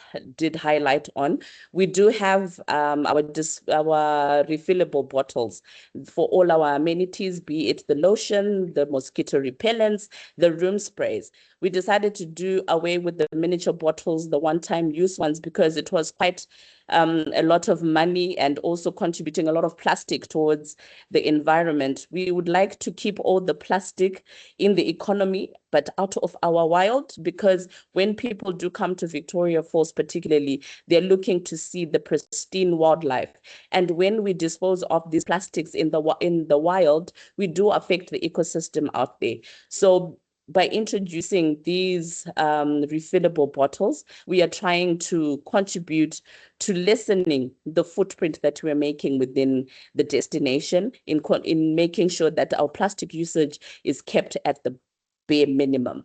highlight on, we do have our refillable bottles for all our amenities, be it the lotion, the mosquito repellents, the room sprays. We decided to do away with the miniature bottles, the one-time use ones, because it was quite a lot of money and also contributing a lot of plastic towards the environment. We would like to keep all the plastic in the economy, but out of our wild, because when people do come to Victoria Falls particularly, they're looking to see the pristine wildlife. And when we dispose of these plastics in the wild, we do affect the ecosystem out there. So by introducing these refillable bottles, we are trying to contribute to lessening the footprint that we're making within the destination in making sure that our plastic usage is kept at the bare minimum.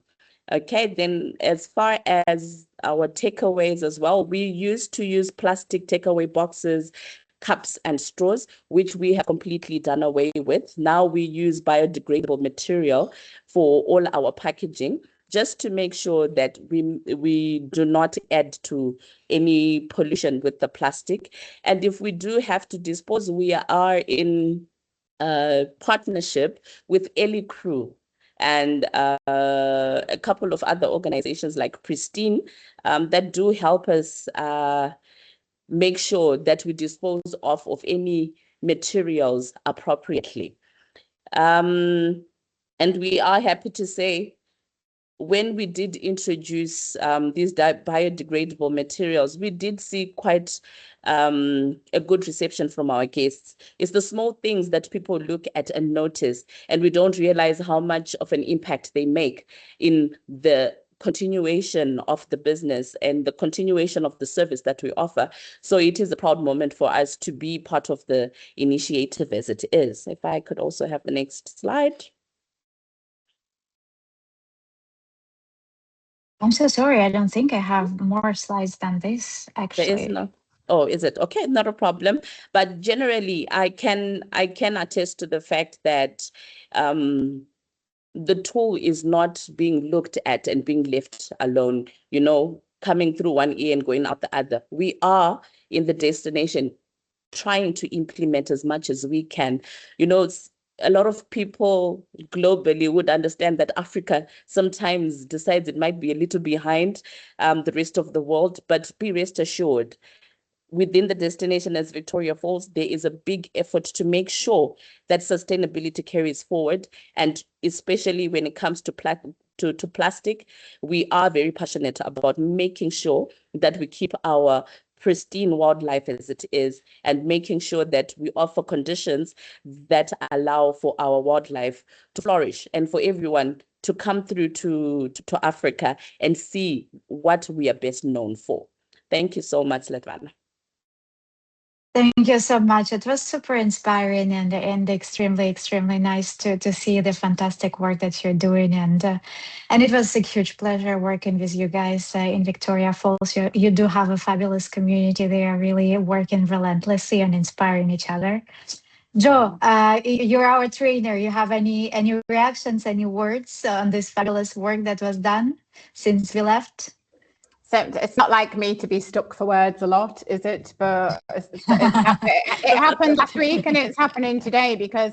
Okay, then as far as our takeaways as well, we used to use plastic takeaway boxes, cups and straws, which we have completely done away with. Now we use biodegradable material for all our packaging, just to make sure that we do not add to any pollution with the plastic. And if we do have to dispose, we are in partnership with Ellie Crew and a couple of other organizations like Pristine that do help us make sure that we dispose of any materials appropriately. And we are happy to say when we did introduce these biodegradable materials, we did see quite a good reception from our guests. It's the small things that people look at and notice, and we don't realize how much of an impact they make in the continuation of the business and the continuation of the service that we offer. So it is a proud moment for us to be part of the initiative as it is. If I could also have the next slide. I'm so sorry. I don't think I have more slides than this, There actually. is no. Oh, is it? Okay, not a problem. But generally, I can attest to the fact that the tool is not being looked at and being left alone, you know, coming through one ear and going out the other. We are in the destination trying to implement as much as we can. You know, a lot of people globally would understand that Africa sometimes decides it might be a little behind the rest of the world, but be rest assured, within the destination as Victoria Falls, there is a big effort to make sure that sustainability carries forward. And especially when it comes to plastic, we are very passionate about making sure that we keep our pristine wildlife as it is, and making sure that we offer conditions that allow for our wildlife to flourish and for everyone to come through to Africa and see what we are best known for. Thank you so much, Letvana. Thank you so much. It was super inspiring and extremely nice to see the fantastic work that you're doing, and it was a huge pleasure working with you guys in Victoria Falls. You do have a fabulous community. They are really working relentlessly and inspiring each other. Joe, you're our trainer. You have any reactions, any words on this fabulous work that was done since we left? So it's not like me to be stuck for words a lot, is it? But it happened last week and it's happening today, because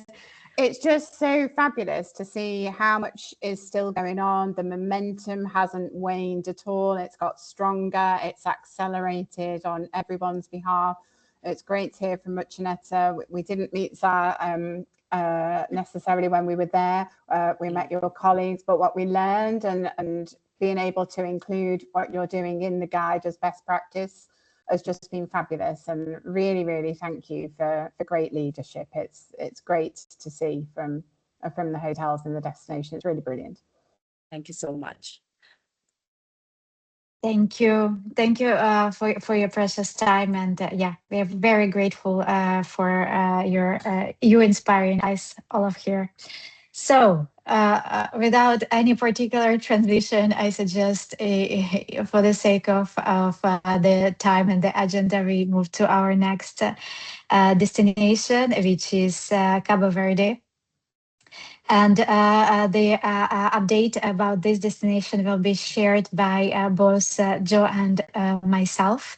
it's just so fabulous to see how much is still going on. The momentum hasn't waned at all. It's got stronger. It's accelerated on everyone's behalf. It's great to hear from Muchinetta. We didn't meet Zara necessarily when we were there. We met your colleagues, but what we learned and being able to include what you're doing in the guide as best practice has just been fabulous. And really thank you for great leadership. It's great to see from the hotels and the destination. It's really brilliant. Thank you so much. Thank you for your precious time, and yeah, we are very grateful for you inspiring us all of here. So, without any particular transition, I suggest, for the sake of the time and the agenda, we move to our next destination, which is Cabo Verde. And the update about this destination will be shared by both Joe and myself.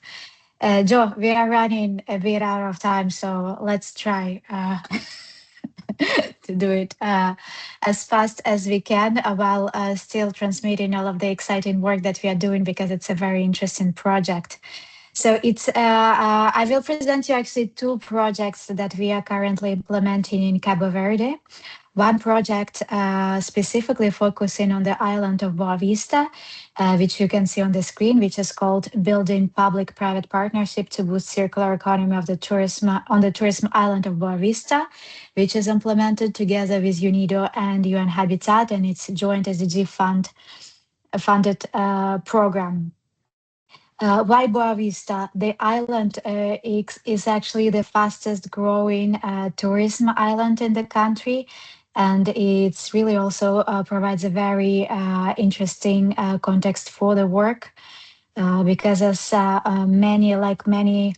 Joe, we are running a bit out of time, so let's try to do it as fast as we can, while still transmitting all of the exciting work that we are doing, because it's a very interesting project. So it's I will present you actually two projects that we are currently implementing in Cabo Verde. One project specifically focusing on the island of Boa Vista, which you can see on the screen, which is called Building Public-Private Partnership to Boost Circular Economy of the Tourism on the Tourism Island of Boa Vista, which is implemented together with UNIDO and UN Habitat, and it's a joint SDG funded program. Why Boa Vista? The island is actually the fastest growing tourism island in the country. And it's really also provides a very interesting context for the work. Because as many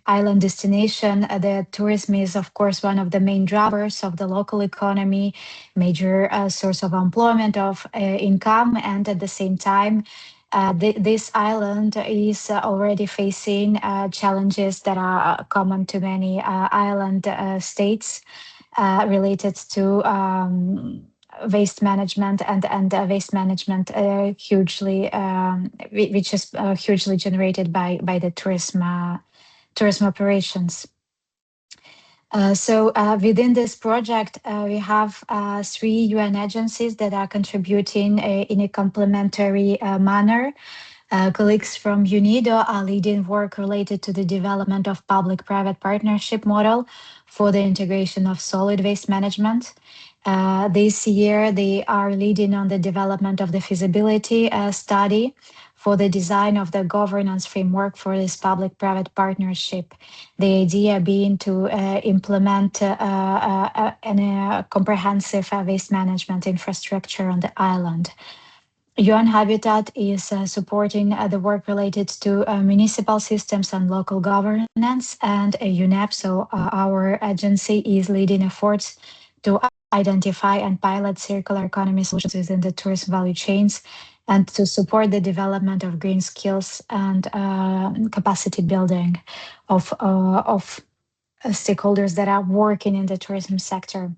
island destination, the tourism is of course one of the main drivers of the local economy, major source of employment, of income, and at the same time, this island is already facing challenges that are common to many island states related to waste management and waste management hugely which is hugely generated by the tourism operations. Within this project, we have 3 UN agencies that are contributing in a complementary manner. Colleagues from UNIDO are leading work related to the development of public-private partnership model for the integration of solid waste management. This year, they are leading on the development of the feasibility study for the design of the governance framework for this public-private partnership. The idea being to implement a comprehensive waste management infrastructure on the island. UN Habitat is supporting the work related to municipal systems and local governance, and UNEP, so our agency, is leading efforts to identify and pilot circular economy solutions within the tourism value chains and to support the development of green skills and capacity building of stakeholders that are working in the tourism sector.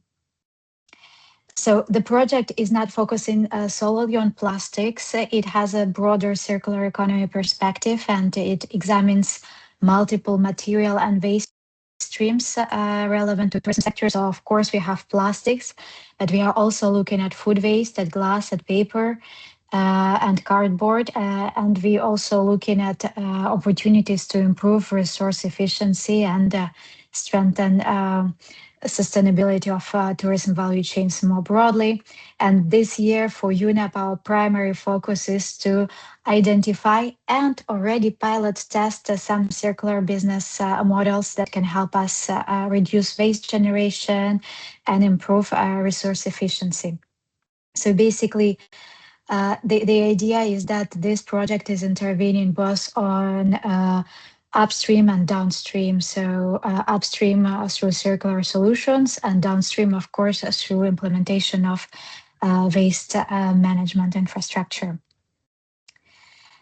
So the project is not focusing solely on plastics. It has a broader circular economy perspective, and it examines multiple material and waste streams relevant to tourism sectors. So of course we have plastics, but we are also looking at food waste, at glass, at paper, and cardboard. And we also looking at opportunities to improve resource efficiency and strengthen sustainability of tourism value chains more broadly. And this year for UNEP, our primary focus is to identify and already pilot test some circular business models that can help us reduce waste generation and improve resource efficiency. So basically, the idea is that this project is intervening both on upstream and downstream. So upstream through circular solutions, and downstream, of course, through implementation of waste management infrastructure.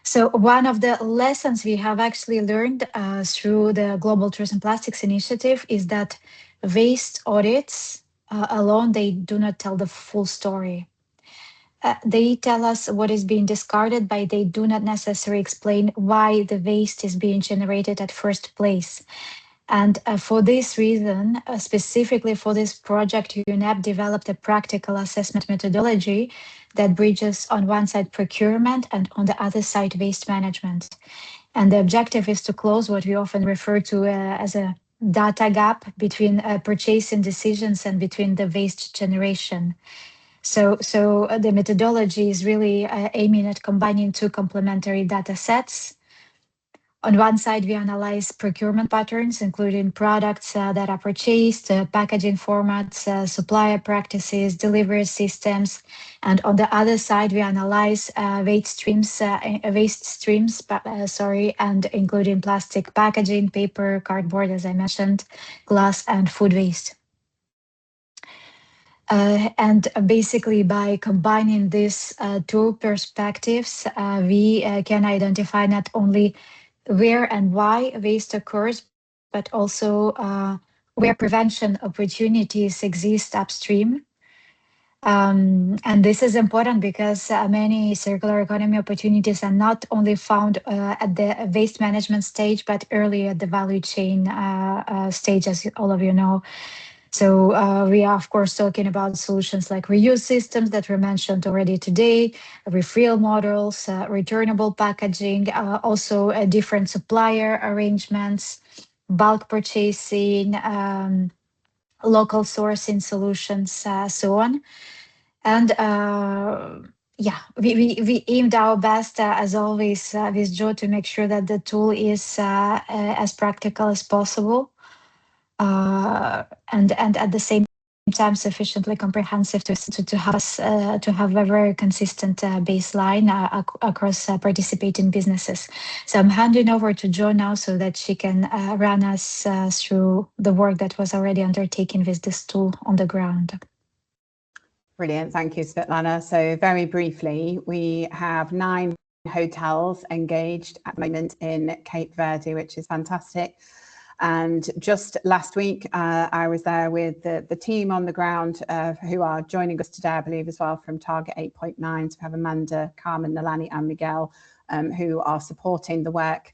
So one of the lessons we have actually learned through the Global Tourism Plastics Initiative is that waste audits alone, they do not tell the full story. They tell us what is being discarded, but they do not necessarily explain why the waste is being generated at first place. And for this reason, specifically for this project, UNEP developed a practical assessment methodology that bridges on one side procurement and on the other side waste management. And the objective is to close what we often refer to as a data gap between purchasing decisions and between the waste generation. So the methodology is really aiming at combining two complementary data sets. On one side, we analyze procurement patterns, including products that are purchased, packaging formats, supplier practices, delivery systems. And on the other side, we analyze waste streams, and including plastic packaging, paper, cardboard, as I mentioned, glass, and food waste. And basically, by combining these two perspectives, we can identify not only where and why waste occurs, but also where prevention opportunities exist upstream. And this is important because many circular economy opportunities are not only found at the waste management stage, but early at the value chain stage, as all of you know. So we are, of course, talking about solutions like reuse systems that were mentioned already today, refill models, returnable packaging, also different supplier arrangements, bulk purchasing, local sourcing solutions, so on. And yeah, we aimed our best, as always, with Joe, to make sure that the tool is as practical as possible. And at the same time sufficiently comprehensive to have us to have a very consistent baseline across participating businesses. So I'm handing over to Jo now so that she can run us through the work that was already undertaken with this tool on the ground. Brilliant, thank you, Svetlana. So very briefly, we have 9 hotels engaged at the moment in Cape Verde, which is fantastic. And just last week, I was there with the team on the ground who are joining us today, I believe, as well from Target 8.9. So we have Amanda, Carmen, Nalani and Miguel, who are supporting the work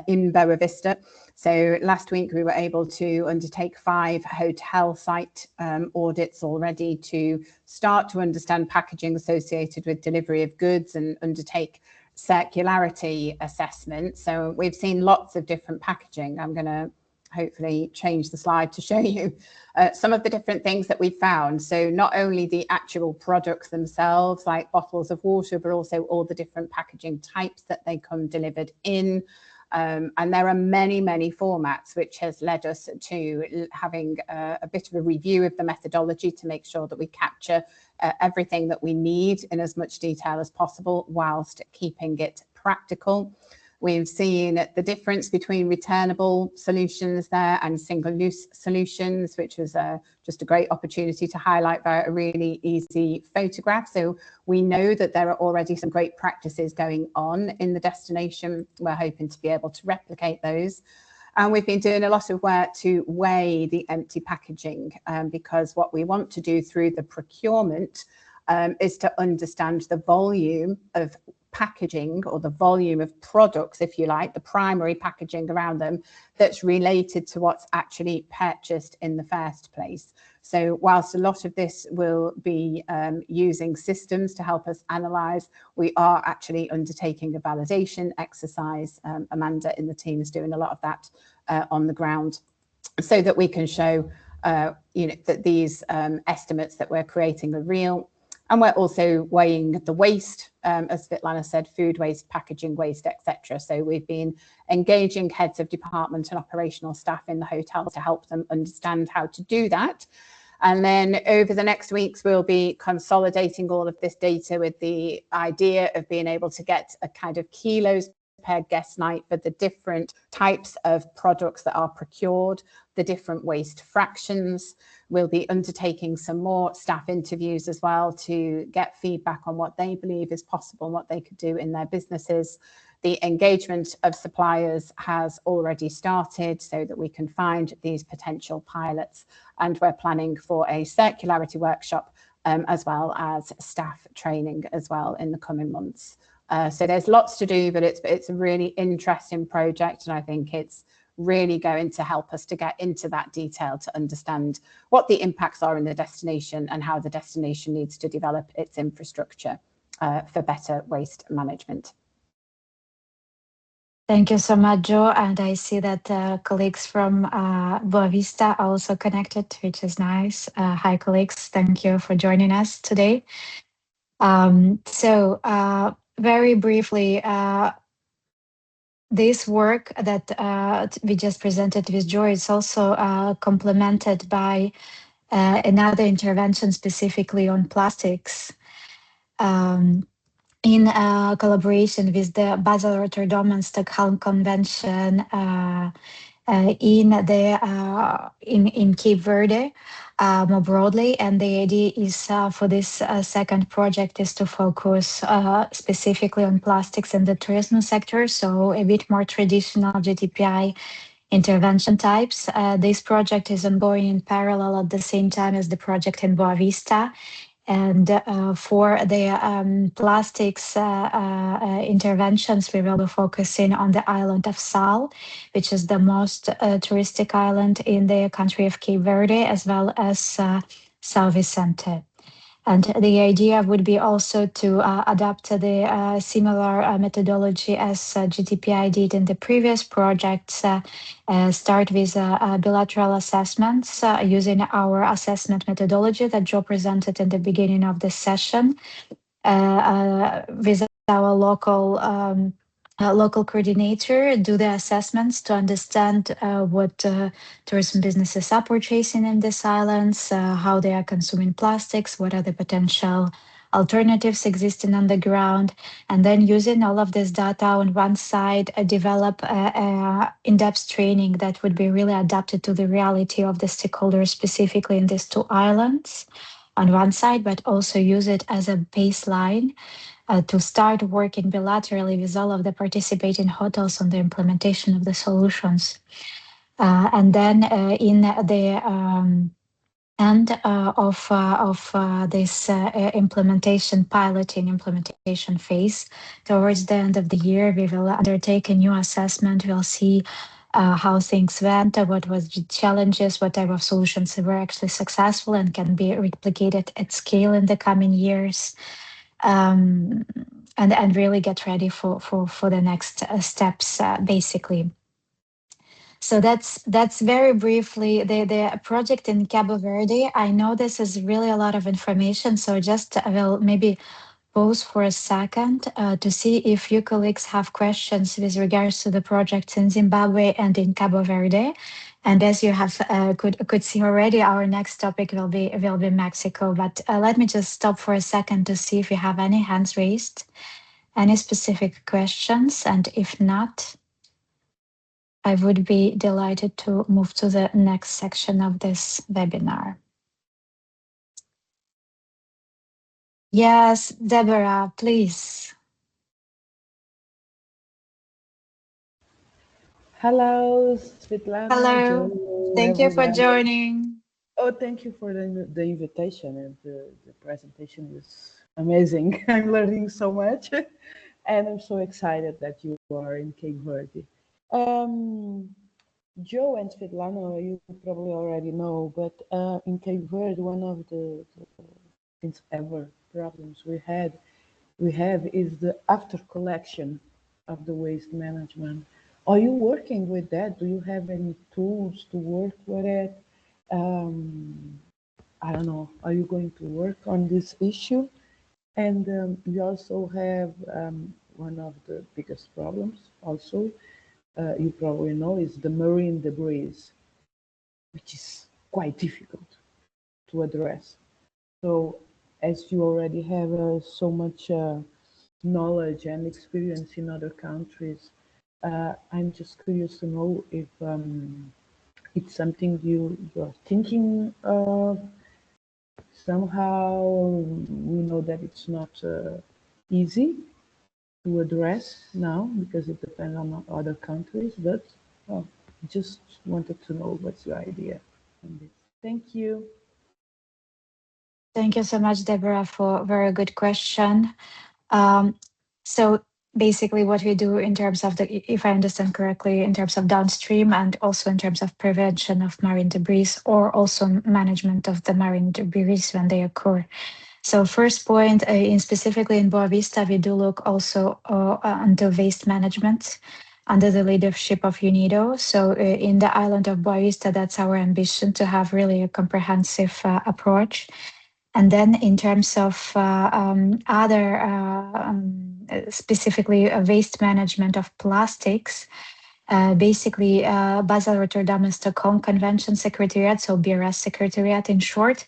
in Boa Vista. So last week we were able to undertake 5 hotel site audits already to start to understand packaging associated with delivery of goods and undertake circularity assessment. So we've seen lots of different packaging. I'm going to hopefully change the slide to show you some of the different things that we found. So not only the actual products themselves, like bottles of water, but also all the different packaging types that they come delivered in. And there are many, many formats, which has led us to having a bit of a review of the methodology to make sure that we capture everything that we need in as much detail as possible whilst keeping it practical. We've seen the difference between returnable solutions there and single-use solutions, which was just a great opportunity to highlight via a really easy photograph. So we know that there are already some great practices going on in the destination. We're hoping to be able to replicate those. And we've been doing a lot of work to weigh the empty packaging because what we want to do through the procurement is to understand the volume of packaging or the volume of products, if you like, the primary packaging around them that's related to what's actually purchased in the first place. So whilst a lot of this will be using systems to help us analyse, we are actually undertaking a validation exercise. Amanda in the team is doing a lot of that on the ground so that we can show that these estimates that we're creating are real. And we're also weighing the waste, as Svetlana said, food waste, packaging waste, etc. So we've been engaging heads of department and operational staff in the hotel to help them understand how to do that. And then over the next weeks, we'll be consolidating all of this data with the idea of being able to get a kind of kilos per guest night for the different types of products that are procured, the different waste fractions. We'll be undertaking some more staff interviews as well to get feedback on what they believe is possible and what they could do in their businesses. The engagement of suppliers has already started so that we can find these potential pilots, and we're planning for a circularity workshop as well as staff training as well in the coming months. So there's lots to do, but it's a really interesting project, and I think it's really going to help us to get into that detail to understand what the impacts are in the destination and how the destination needs to develop its infrastructure for better waste management. Thank you so much, Joe. And I see that colleagues from Boa Vista are also connected, which is nice. Hi, colleagues. Thank you for joining us today. Very briefly, this work that we just presented with Joy is also complemented by another intervention specifically on plastics. In collaboration with the Basel, Rotterdam and Stockholm Convention in Cape Verde more broadly, and the idea is for this second project is to focus specifically on plastics in the tourism sector, so a bit more traditional GTPI intervention types. This project is ongoing in parallel at the same time as the project in Boa Vista. And for the plastics interventions, we will be focusing on the island of Sal, which is the most touristic island in the country of Cape Verde, as well as São Vicente. And the idea would be also to adapt the similar methodology as GTPI did in the previous projects, start with bilateral assessments using our assessment methodology that Joe presented in the beginning of the session with our local coordinator, do the assessments to understand what tourism businesses are purchasing in these islands, how they are consuming plastics, what are the potential alternatives existing on the ground, and then using all of this data on one side, develop in-depth training that would be really adapted to the reality of the stakeholders, specifically in these two islands on one side, but also use it as a baseline to start working bilaterally with all of the participating hotels on the implementation of the solutions. And then in the end of this piloting implementation phase. Towards the end of the year, we will undertake a new assessment. We'll see how things went, what was the challenges, what type of solutions were actually successful and can be replicated at scale in the coming years. And really get ready for the next steps, basically. So that's very briefly the project in Cabo Verde. I know this is really a lot of information, so just I will maybe pause for a second to see if you colleagues have questions with regards to the projects in Zimbabwe and in Cabo Verde. And as you have could see already, our next topic will be Mexico. But let me just stop for a second to see if you have any hands raised, any specific questions, and if not, I would be delighted to move to the next section of this webinar. Yes, Deborah, please. Hello, Svetlana, Hello, Joe, thank you for everybody. joining. Oh, thank you for the invitation, and the presentation was amazing. I'm learning so much, and I'm so excited that you are in Cape Verde. Joe and Svetlana, you probably already know, but in Cape Verde, one of the since ever problems we have is the after collection of the waste management. Are you working with that? Do you have any tools to work with it? I don't know. Are you going to work on this issue? And we also have one of the biggest problems also, you probably know, is the marine debris, which is quite difficult to address. So as you already have so much knowledge and experience in other countries, I'm just curious to know if it's something you're thinking of. Somehow we know that it's not easy to address now because it depends on other countries, but well, just wanted to know what's your idea on this. Thank you. Thank you so much, Deborah, for a very good question. Um, so basically what we do in terms of if I understand correctly, in terms of downstream and also in terms of prevention of marine debris or also management of the marine debris when they occur. So first point, specifically in Boa Vista, we do look also into waste management under the leadership of UNIDO. So in the island of Boa Vista, that's our ambition to have really a comprehensive approach. And then in terms of other, specifically waste management of plastics, basically Basel, Rotterdam, and Stockholm Convention Secretariat, so BRS Secretariat in short,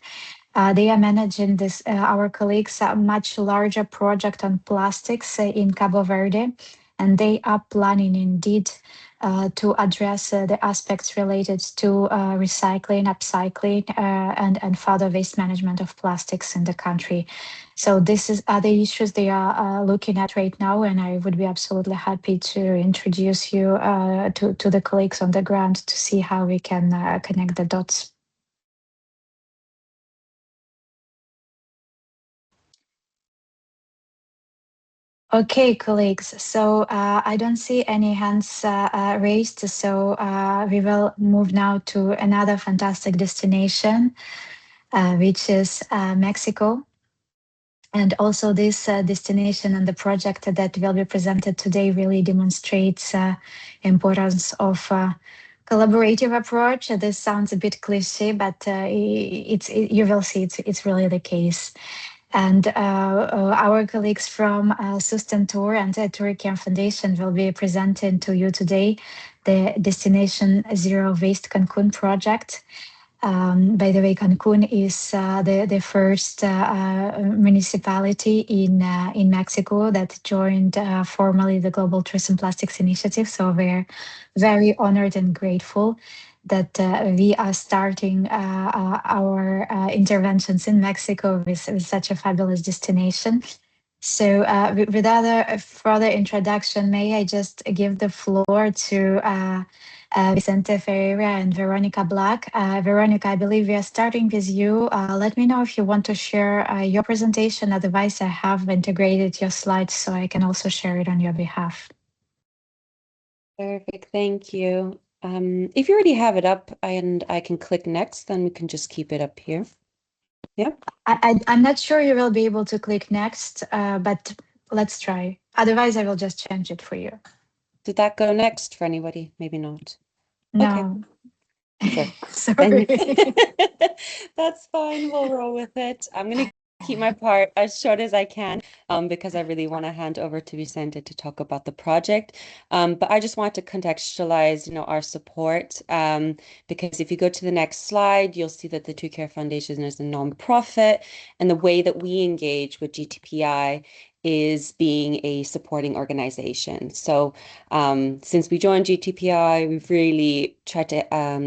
they are managing this, our colleagues, a much larger project on plastics in Cabo Verde, and they are planning indeed to address the aspects related to recycling, upcycling, and further waste management of plastics in the country. So this is other issues they are looking at right now, and I would be absolutely happy to introduce you to the colleagues on the ground to see how we can connect the dots. Okay, colleagues. So I don't see any hands raised. So we will move now to another fantastic destination, which is Mexico. And also this destination and the project that will be presented today really demonstrates importance of collaborative approach. This sounds a bit cliche, but you will see it's really the case. And our colleagues from Sustentur and the Turkian Foundation will be presenting to you today the Destination Zero Waste Cancun project. By the way, Cancun is the first municipality in Mexico that joined formally the Global Tourism Plastics Initiative. So we're very honored and grateful that we are starting our interventions in Mexico with such a fabulous destination. So, without further introduction, may I just give the floor to Vicente Ferreira and Veronica Black. Veronica, I believe we are starting with you. Let me know if you want to share your presentation. Otherwise, I have integrated your slides so I can also share it on your behalf. Perfect, thank you. If you already have it up and I can click next, then we can just keep it up here. Yeah. I'm not sure you will be able to click next, but let's try. Otherwise, I will just change it for you. Did that go next for anybody? Maybe not. No. Okay. Sorry. That's fine. We'll roll with it. I'm going to keep my part as short as I can because I really want to hand over to Vicente to talk about the project. But I just want to contextualize, our support because if you go to the next slide, you'll see that the Two Care Foundation is a nonprofit, and the way that we engage with GTPI is being a supporting organization. So since we joined GTPI, we've really tried to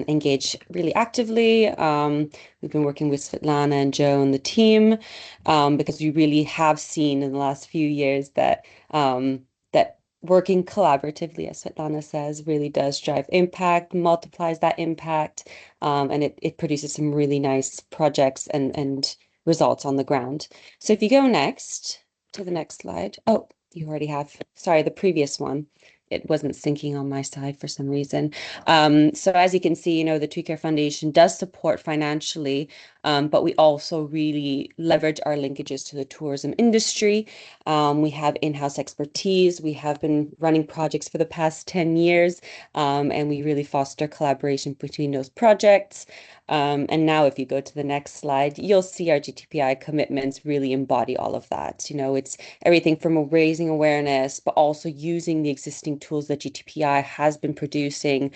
engage really actively. We've been working with Svetlana and Joe and the team because we really have seen in the last few years that that working collaboratively, as Svetlana says, really does drive impact, multiplies that impact, and it produces some really nice projects and results on the ground. So if you go next to the next slide. Oh, you already have. Sorry, the previous one. It wasn't syncing on my side for some reason. So as you can see, the Two Care Foundation does support financially, but we also really leverage our linkages to the tourism industry. We have in-house expertise. We have been running projects for the past 10 years, and we really foster collaboration between those projects. And now if you go to the next slide, you'll see our GTPI commitments really embody all of that. It's everything from raising awareness, but also using the existing tools that GTPI has been producing,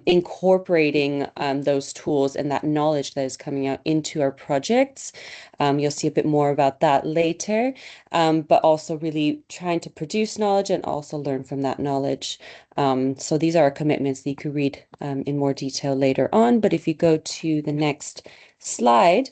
incorporating those tools and that knowledge that is coming out into our projects. You'll see a bit more about that later, but also really trying to produce knowledge and also learn from that knowledge. So these are our commitments that you could read in more detail later on. But if you go to the next slide,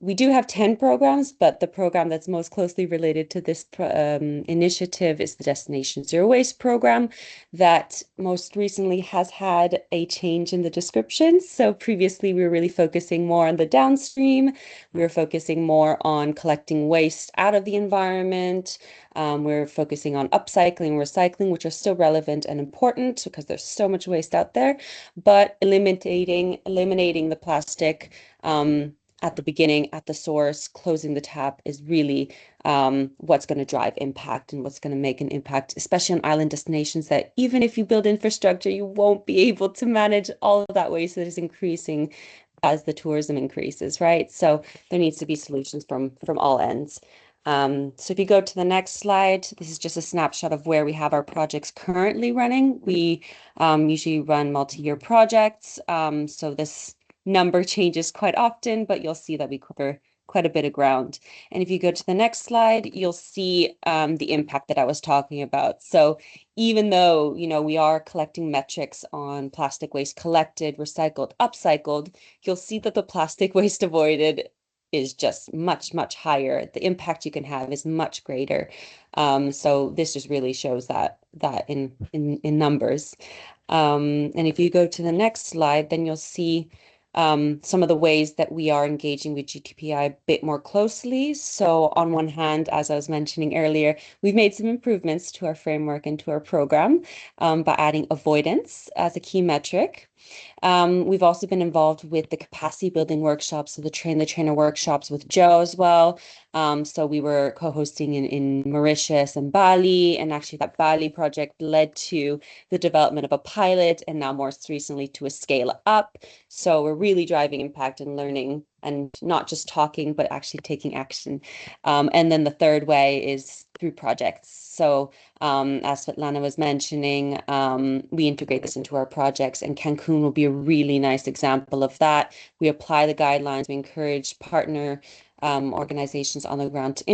we do have 10 programs, but the program that's most closely related to this initiative is the Destination Zero Waste program that most recently has had a change in the description. So previously we were really focusing more on the downstream. We were focusing more on collecting waste out of the environment. We're focusing on upcycling, recycling, which are still relevant and important because there's so much waste out there, but eliminating the plastic at the beginning, at the source, closing the tap is really what's going to drive impact and what's going to make an impact, especially on island destinations that even if you build infrastructure, you won't be able to manage all of that waste that is increasing as the tourism increases, right? So there needs to be solutions from all ends. So if you go to the next slide, this is just a snapshot of where we have our projects currently running. We usually run multi-year projects. So this number changes quite often, but you'll see that we cover quite a bit of ground. And if you go to the next slide, you'll see the impact that I was talking about. So even though, we are collecting metrics on plastic waste collected, recycled, upcycled, you'll see that the plastic waste avoided is just much, much higher. The impact you can have is much greater. So this just really shows that in numbers. And if you go to the next slide, then you'll see some of the ways that we are engaging with GTPI a bit more closely. So on one hand, as I was mentioning earlier, we've made some improvements to our framework and to our program by adding avoidance as a key metric. We've also been involved with the capacity building workshops, so the train the trainer workshops with Joe as well. So we were co-hosting in Mauritius and Bali, and actually that Bali project led to the development of a pilot and now more recently to a scale up. So we're really driving impact and learning and not just talking, but actually taking action. And then the third way is through projects. So as Svetlana was mentioning, we integrate this into our projects, and Cancun will be a really nice example of that. We apply the guidelines, we encourage partner organizations on the ground to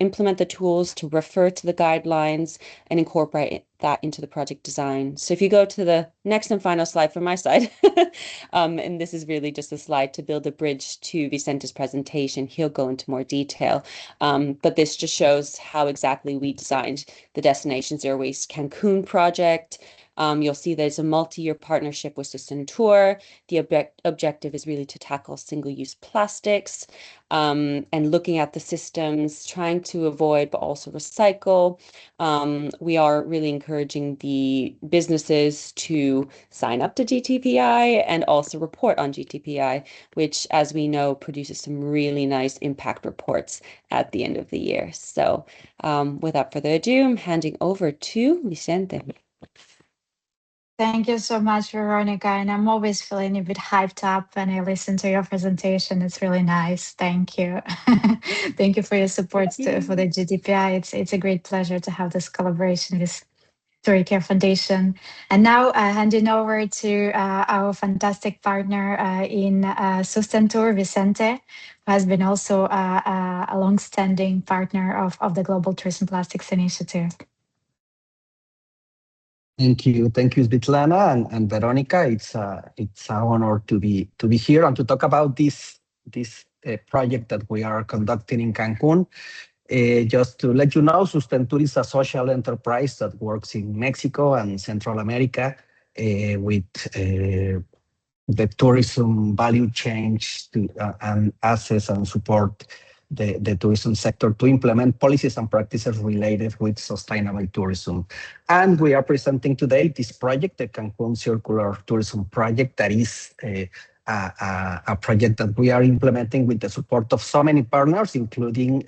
implement the tools, to refer to the guidelines, and incorporate that into the project design. So if you go to the next and final slide from my side, and this is really just a slide to build a bridge to Vicente's presentation. He'll go into more detail, but this just shows how exactly we designed the Destination Zero Waste Cancun project. You'll see there's a multi-year partnership with Sustentur. The objective is really to tackle single-use plastics, and looking at the systems, trying to avoid but also recycle. We are really encouraging the businesses to sign up to GTPI and also report on GTPI, which, as we know, produces some really nice impact reports at the end of the year. So without further ado, I'm handing over to Vicente. Thank you so much, Veronica. And I'm always feeling a bit hyped up when I listen to your presentation. It's really nice. Thank you. Thank you for your support for the GTPI. It's a great pleasure to have this collaboration with Story Care Foundation. And now handing over to our fantastic partner in Sustentur, Vicente, who has been also a long-standing partner of the Global Tourism Plastics Initiative. Thank you, Svetlana and Veronica. It's an honor to be here and to talk about this project that we are conducting in Cancun. Just to let you know, Sustentur is a social enterprise that works in Mexico and Central America with the tourism value chain and assess and support the tourism sector to implement policies and practices related with sustainable tourism. And we are presenting today this project, the Cancun Circular Tourism Project, that is a project that we are implementing with the support of so many partners, including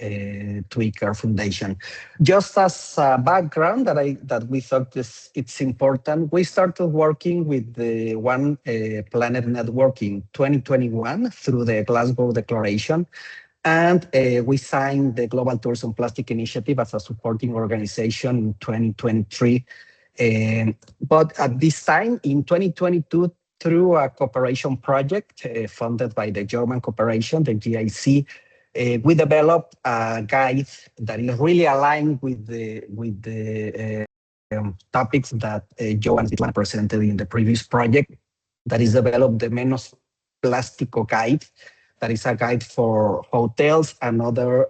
Tweaker Foundation. Just as a background that we thought it's important, we started working with the One Planet Network in 2021 through the Glasgow Declaration. And we signed the Global Tourism Plastic Initiative as a supporting organization in 2023. But at this time, in 2022, through a cooperation project funded by the German cooperation, the GIC, we developed a guide that is really aligned with the topics that Joe and Svetlana presented in the previous project, that is developed the Menos Plástico Guide. That is a guide for hotels and other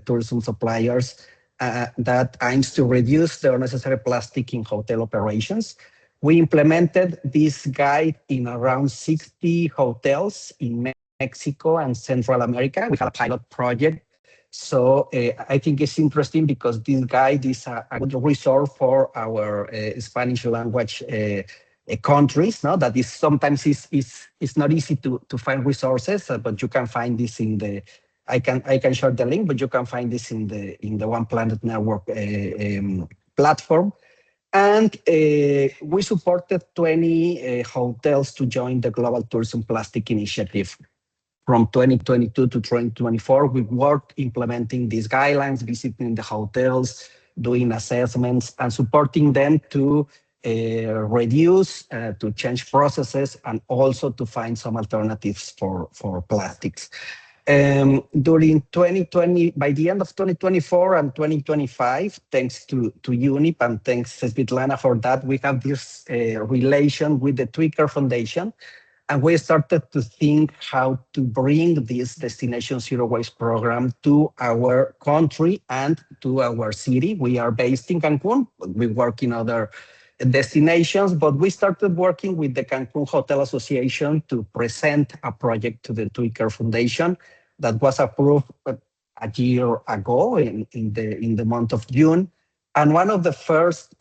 tourism suppliers that aims to reduce the unnecessary plastic in hotel operations. We implemented this guide in around 60 hotels in Mexico and Central America. We had a pilot project. So I think it's interesting because this guide is a good resource for our Spanish language countries. No, that is sometimes it's not easy to find resources, but you can find this in the. I can share the link, but you can find this in the One Planet Network platform. And we supported 20 hotels to join the Global Tourism Plastic Initiative. From 2022 to 2024, we worked implementing these guidelines, visiting the hotels, doing assessments, and supporting them to reduce, to change processes, and also to find some alternatives for plastics. During 2020, by the end of 2024 and 2025, thanks to UNIP and thanks Svetlana for that, we have this relation with the Tweaker Foundation. And we started to think how to bring this Destination Zero Waste program to our country and to our city. We are based in Cancun, but we work in other destinations, but we started working with the Cancun Hotel Association to present a project to the Tweaker Foundation that was approved a year ago in the month of June. And one of the first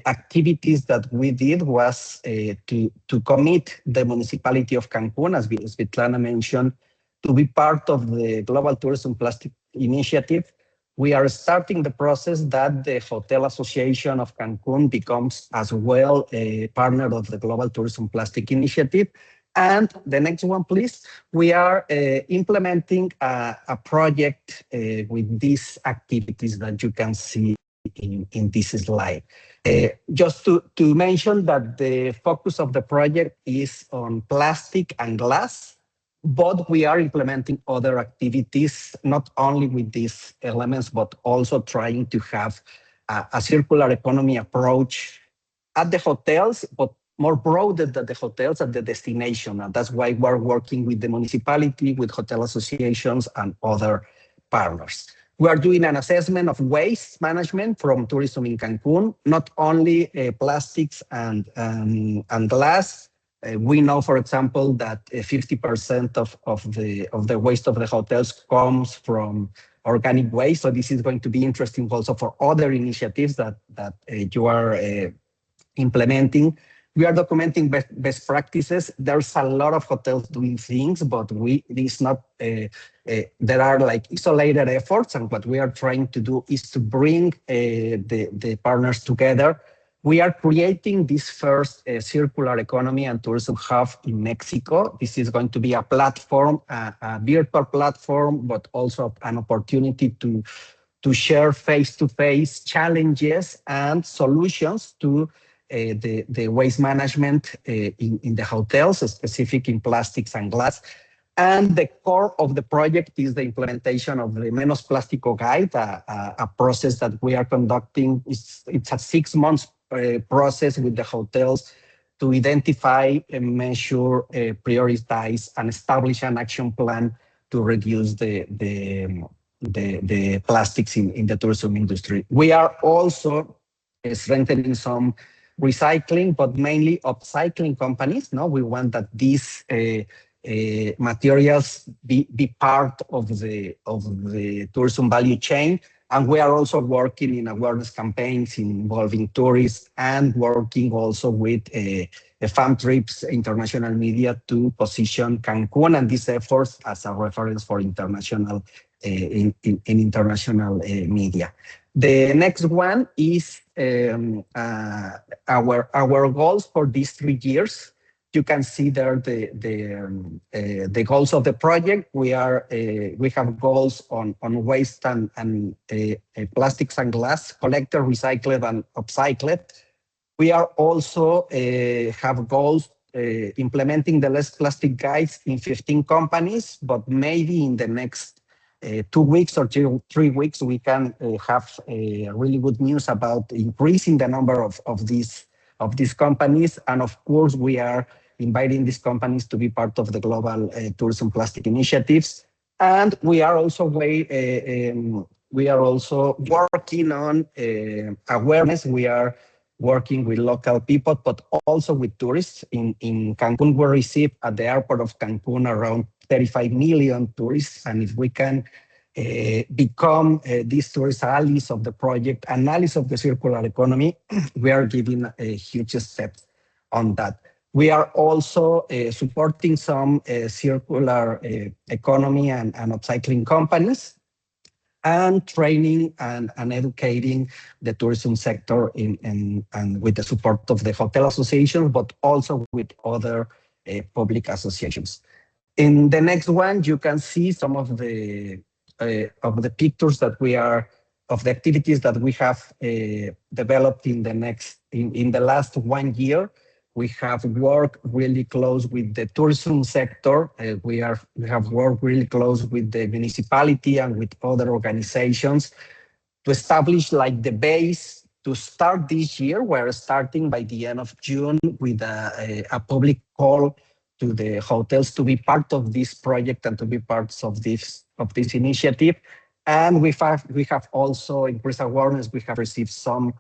activities that we did was to commit the municipality of Cancun, as Svetlana mentioned, to be part of the Global Tourism Plastic Initiative. We are starting the process that the Hotel Association of Cancun becomes as well a partner of the Global Tourism Plastic Initiative. And the next one, please. We are implementing a project with these activities that you can see in this slide. Just to mention that the focus of the project is on plastic and glass. But we are implementing other activities, not only with these elements, but also trying to have a circular economy approach at the hotels, but more broader than the hotels at the destination. And that's why we're working with the municipality, with hotel associations and other partners. We are doing an assessment of waste management from tourism in Cancun, not only plastics and glass. We know, for example, that 50% of the waste of the hotels comes from organic waste. So this is going to be interesting also for other initiatives that you are implementing. We are documenting best practices. There's a lot of hotels doing things, but it is not, there are like isolated efforts. And what we are trying to do is to bring the partners together. We are creating this first circular economy and tourism hub in Mexico. This is going to be a platform, a virtual platform, but also an opportunity to share face-to-face challenges and solutions to the waste management in the hotels, specific in plastics and glass. And the core of the project is the implementation of the Menos Plástico Guide, a process that we are conducting. It's a 6 months process with the hotels to identify, measure, prioritize, and establish an action plan to reduce the plastics in the tourism industry. We are also strengthening some recycling, but mainly upcycling companies. No, we want that these materials be part of the tourism value chain. And we are also working in awareness campaigns involving tourists and working also with Fam Trips international media to position Cancun and these efforts as a reference for international in international media. The next one is our goals for these 3 years. You can see there the goals of the project. We have goals on waste and plastics and glass, collected, recycled, and upcycled. We are also have goals implementing the less plastic guides in 15 companies, but maybe in the next 2 weeks or 3 weeks, we can have really good news about increasing the number of these companies. And of course, we are inviting these companies to be part of the global tourism plastic initiatives. And we are also working on awareness. We are working with local people, but also with tourists. In Cancun, we receive at the airport of Cancun around 35 million tourists. And if we can become these tourist allies of the project, allies of the circular economy, we are giving a huge step on that. We are also supporting some circular economy and upcycling companies, and training and educating the tourism sector and with the support of the hotel association, but also with other public associations. In the next one, you can see some of the pictures that we are, of the activities that we have developed in the last 1 year. We have worked really close with the tourism sector. We have worked really close with the municipality and with other organizations to establish like the base to start this year. We're starting by the end of June with a public call to the hotels to be part of this project and to be parts of this initiative. And we have also increased awareness. We have received some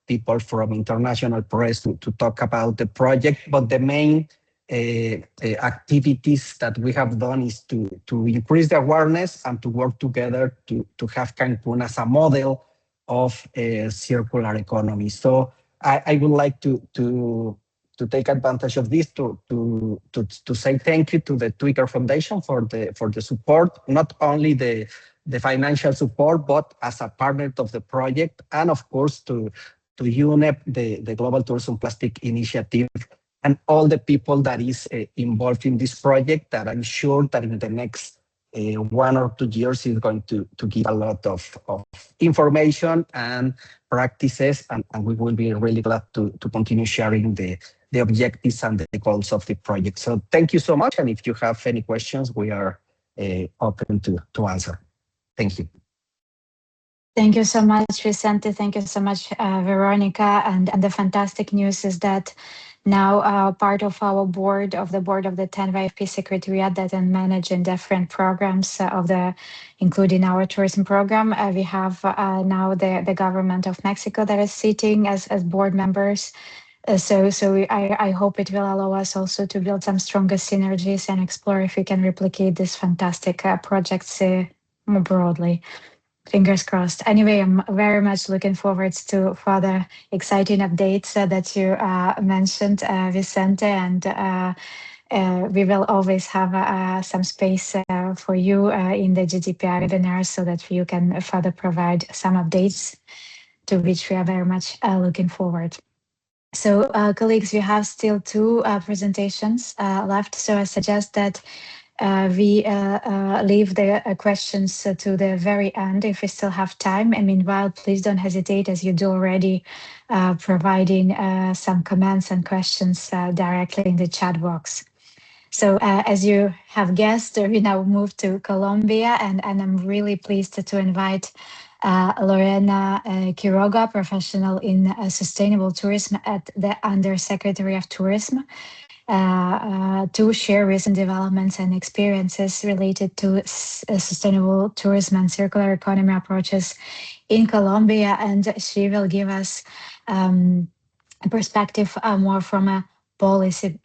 people from international press to talk about the project, but the main activities that we have done is to increase the awareness and to work together to have Cancun as a model of a circular economy. So I would like to take advantage of this to say thank you to the Twitter Foundation for the support, not only the financial support, but as a partner of the project, and of course to UNEP, the Global Tourism Plastic Initiative, and all the people that is involved in this project, that I'm sure that in the next 1 or 2 years is going to give a lot of information and practices, and we will be really glad to continue sharing the the objectives and the goals of the project. So thank you so much. And if you have any questions, we are open to answer. Thank you. Thank you so much, Vicente. Thank you so much, Veronica. And the fantastic news is that now part of our board of the 10YFP Secretariat that and managing different programs including our tourism program. We have now the government of Mexico that is sitting as board members. I hope it will allow us also to build some stronger synergies and explore if we can replicate these fantastic projects more broadly. Fingers crossed. Anyway, I'm very much looking forward to further exciting updates that you mentioned, Vicente, and we will always have some space for you in the GTPI webinar so that you can further provide some updates to which we are very much looking forward. So, colleagues, we have still two presentations left, so I suggest that we leave the questions to the very end if we still have time. And meanwhile, please don't hesitate, as you do already, providing some comments and questions directly in the chat box. So as you have guessed, we now move to Colombia, and I'm really pleased to invite Lorena Quiroga, professional in sustainable tourism at the Undersecretary of Tourism, to share recent developments and experiences related to sustainable tourism and circular economy approaches in Colombia. And she will give us a perspective more from a policy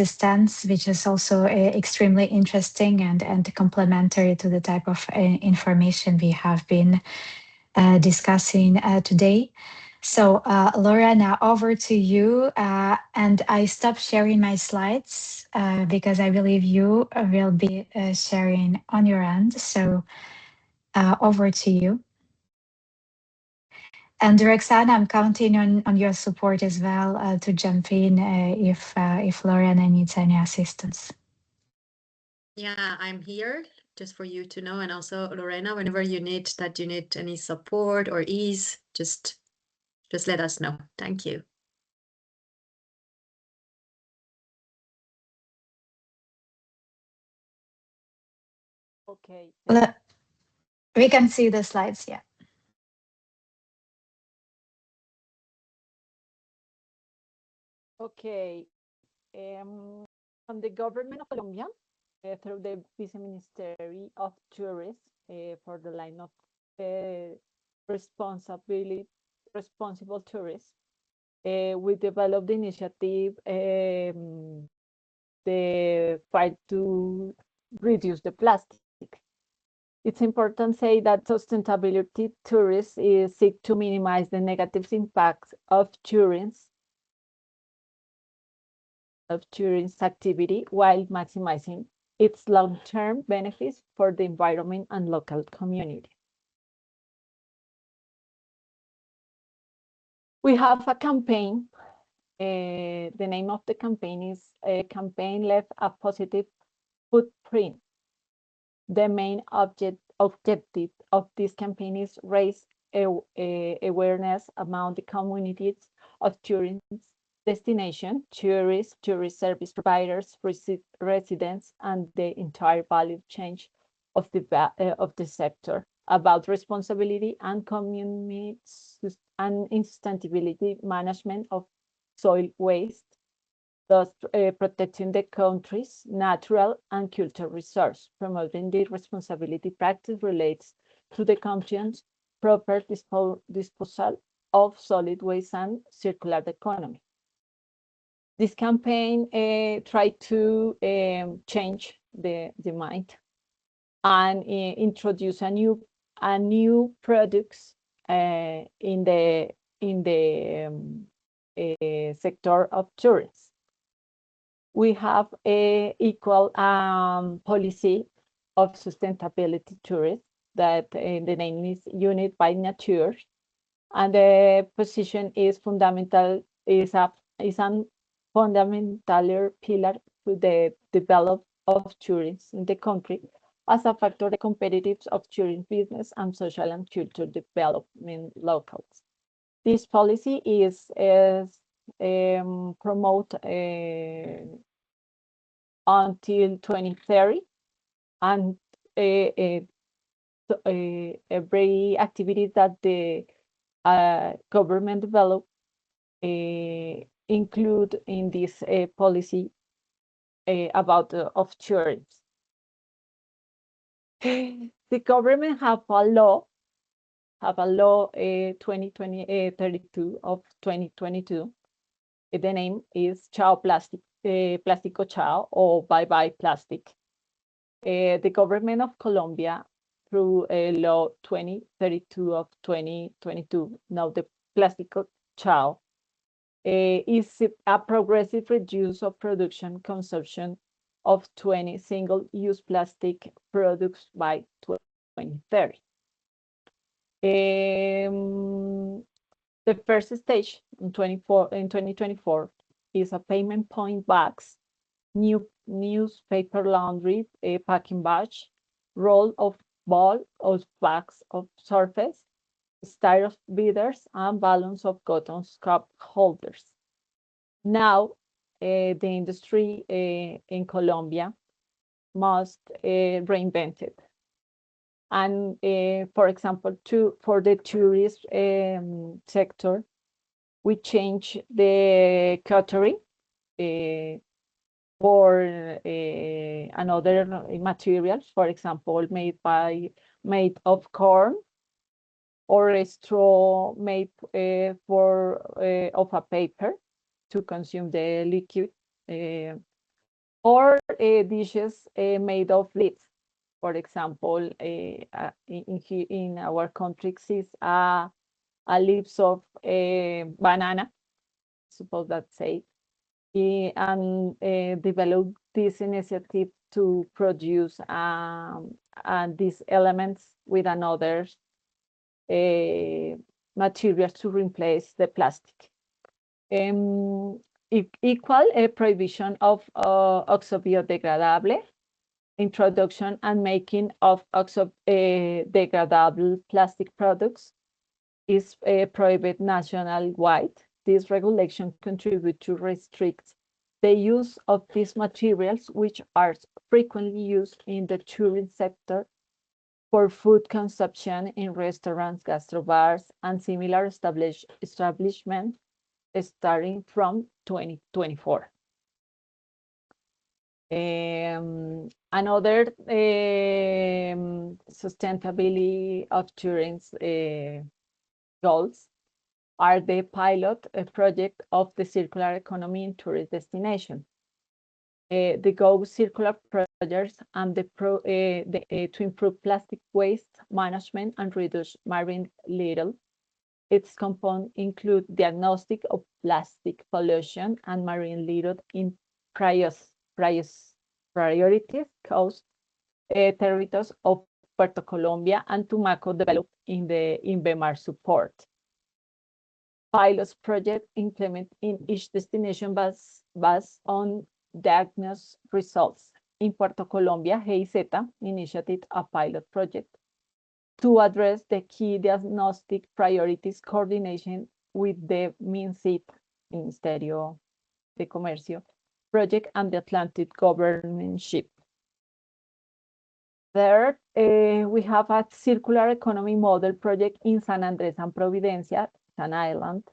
stance, which is also extremely interesting and complementary to the type of information we have been discussing today. So, Laura, now over to you. And I stopped sharing my slides because I believe you will be sharing on your end. So, over to you. And Roxana, I'm counting on your support as well to jump in if Lorena needs any assistance. Yeah, I'm here just for you to know. And also, Lorena, whenever you need any support or ease, just let us know. Thank you. Okay. We can see the slides, yeah. Okay. From the government of Colombia, through the Vice Ministry of Tourism, for the line of responsible tourism, we developed the initiative, the fight to reduce the plastic. It's important to say that sustainability tourism seek to minimize the negative impacts of tourism's activity while maximizing its long-term benefits for the environment and local community. We have a campaign. The name of the campaign is Campaign Left a Positive Footprint. The main objective of this campaign is raise awareness among the communities of tourism destination, tourist service providers, residents, and the entire value chain of the sector about responsibility and community and sustainability management of soil waste, thus protecting the country's natural and cultural resource, promoting the responsibility practice relates to the country's proper disposal of solid waste and circular economy. This campaign tried to change the mind and introduce a new products in the sector of tourism. We have a equal policy of sustainability tourism that the name is Unit by Nature, and the position is fundamental is an fundamental pillar to the development of tourism in the country as a factor the competitive of tourism business and social and cultural development locals. This policy is promote until 2030, and every activity that the government develop include in this policy about of tourism. The government have a law 2020-32 of 2022. The name is Chao Plastic, Plástico Chao, or Bye Bye Plastic. The government of Colombia, through law 2032 of 2022, now the Plástico Chao, is a progressive reduce of production consumption of 20 single-use plastic products by 2030. The first stage in 2024 is a payment point bags, new newspaper laundry, a packing batch, roll of ball of bags of surface, styrofoam beaters, and balloons of cotton cup holders. Now, the industry in Colombia must reinvent it. And for example, for the tourist sector, we change the cutlery for another materials, for example, made of corn, or a straw made of a paper to consume the liquid, or dishes made of leaves. For example, in our country exists a leaves of banana, suppose that say, and develop this initiative to produce these elements with another materials to replace the plastic. Equal prohibition of oxo-biodegradable, introduction and making of oxo-degradable plastic products is prohibited nationwide. This regulation contributes to restrict the use of these materials, which are frequently used in the tourism sector for food consumption in restaurants, gastrobars, and similar establishments starting from 2024. Another sustainability of tourism goals are the pilot project of the circular economy in tourist destination. The Go Circular projects and to improve plastic waste management and reduce marine litter. Its components include diagnostic of plastic pollution and marine litter in priorities coast territories of Puerto Colombia and Tumaco developed in the INVEMAR support. Pilots project implement in each destination based on diagnosed results. In Puerto Colombia, GIZ initiated a pilot project to address the key diagnostic priorities coordination with the MINCIT, Ministerio de Comercio, project and the Atlantic Governorship. Third, we have a circular economy model project in San Andrés and Providencia, an island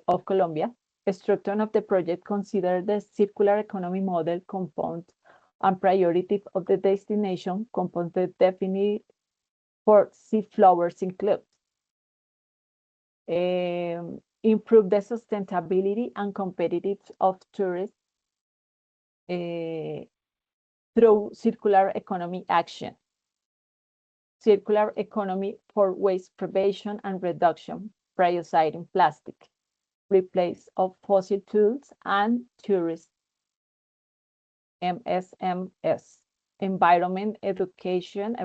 of Colombia. A structure of the project consider the circular economy model component and priority of the destination component defined for seaflowers include improve the sustainability and competitiveness of tourism through circular economy action. Circular economy for waste prevention and reduction, prioritizing plastic, replace of fossil fuels and tourism, MSMS, environment education,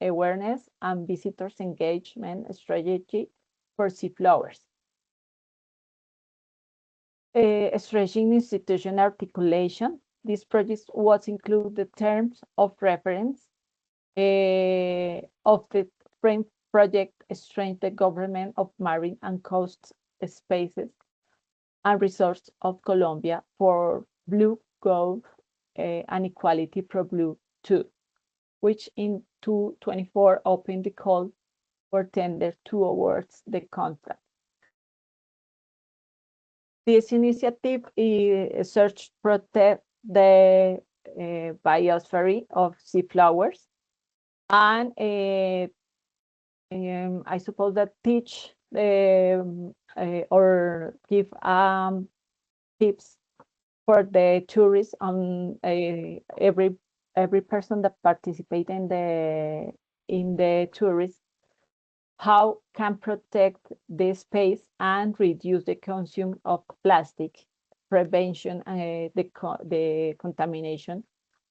awareness, and visitors engagement strategy for seaflowers. Stretching institution articulation. This project was include the terms of reference of the frame project strengthen the government of marine and coast spaces and resource of Colombia for Blue Gold and Equality Pro Blue 2, which in 2024 opened the call for tender to awards the contract. This initiative is search protect the biosphere of sea flowers and I suppose that teach or give tips for the tourists on every person that participate in the tourist how can protect the space and reduce the consume of plastic, prevention the contamination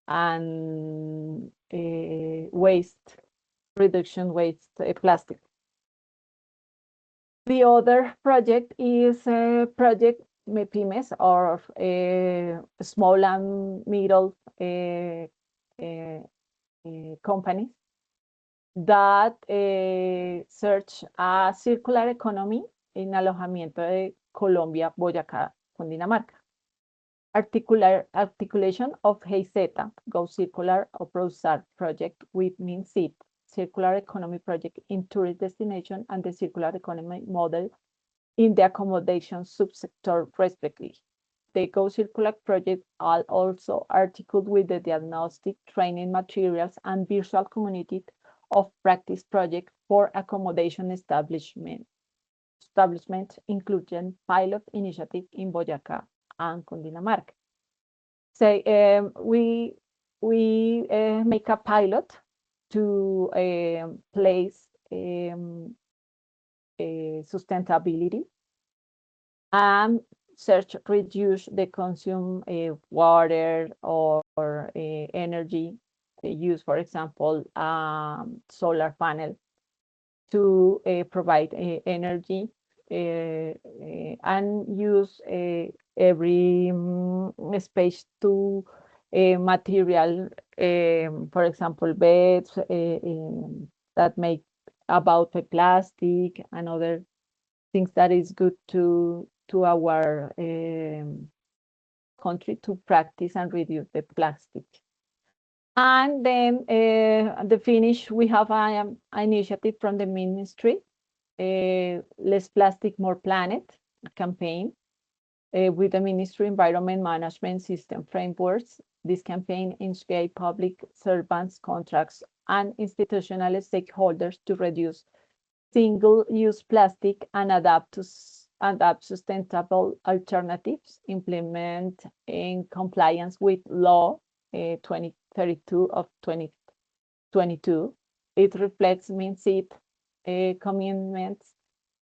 and waste reduction waste plastic. The other project is project MIPIMES or small and middle companies that search a circular economy en alojamiento de Colombia, Boyacá, Cundinamarca. Articulation of GEIZ, Go Circular or ProSAR project with MINSIT, Circular Economy Project in Tourist Destination and the Circular Economy Model in the accommodation subsector respectively. The Go Circular project are also articled with the diagnostic training materials and virtual community of practice project for accommodation establishment, including pilot initiative in Boyacá and Cundinamarca. So we make a pilot to place sustainability and search reduce the consume water or energy use, for example, solar panel to provide energy and use every space to material, for example, beds that make about the plastic and other things that is good to our country to practice and reduce the plastic. And then the finish, we have an initiative from the ministry, Less Plastic, More Planet campaign with the Ministry Environment Management System Frameworks. This campaign inspires public servants, contracts, and institutional stakeholders to reduce single-use plastic and adapt sustainable alternatives, implement in compliance with law 2032 of 2022. It reflects MINSIT commitments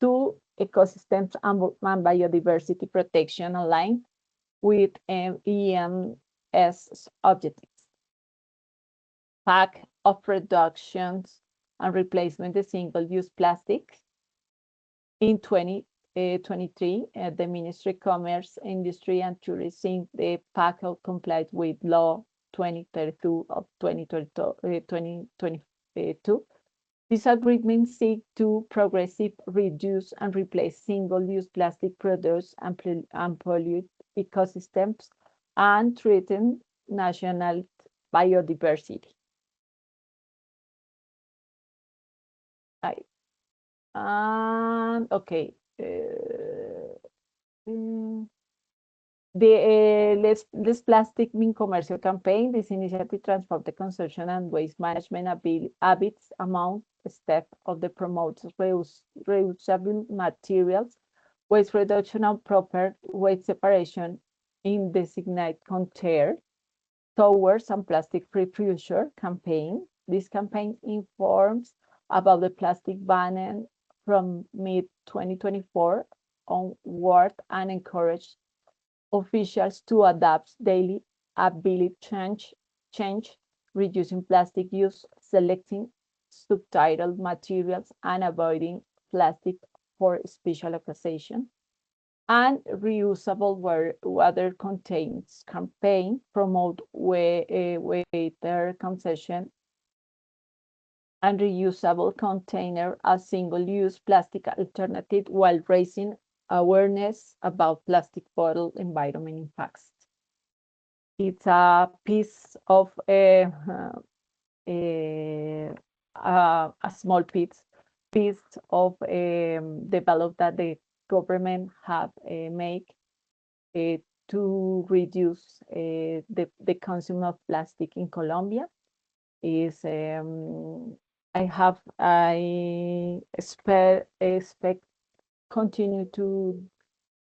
to ecosystems and biodiversity protection aligned with EMS objectives. Pack of reductions and replacement of single-use plastic. In 2023, the Ministry of Commerce, Industry and Tourism, the pack complied with law 2032 of 2022. This agreement seeks to progressively reduce and replace single-use plastic products and pollute ecosystems and threaten national biodiversity. Okay. The Less Plastic Min Comercio campaign, this initiative transforms the consumption and waste management habits among step of the promotes reusable materials, waste reduction and proper waste separation in designated container towards a plastic-free future campaign. This campaign informs about the plastic ban from mid-2024 onward and encourage officials to adapt daily ability change, reducing plastic use, selecting subtitled materials, and avoiding plastic for special occasion. And reusable water contains campaign promote water consumption and reusable container as single-use plastic alternative while raising awareness about plastic bottle environment impacts. It's a piece of a small piece of develop that the government have made to reduce the consumption of plastic in Colombia. Is I expect continue to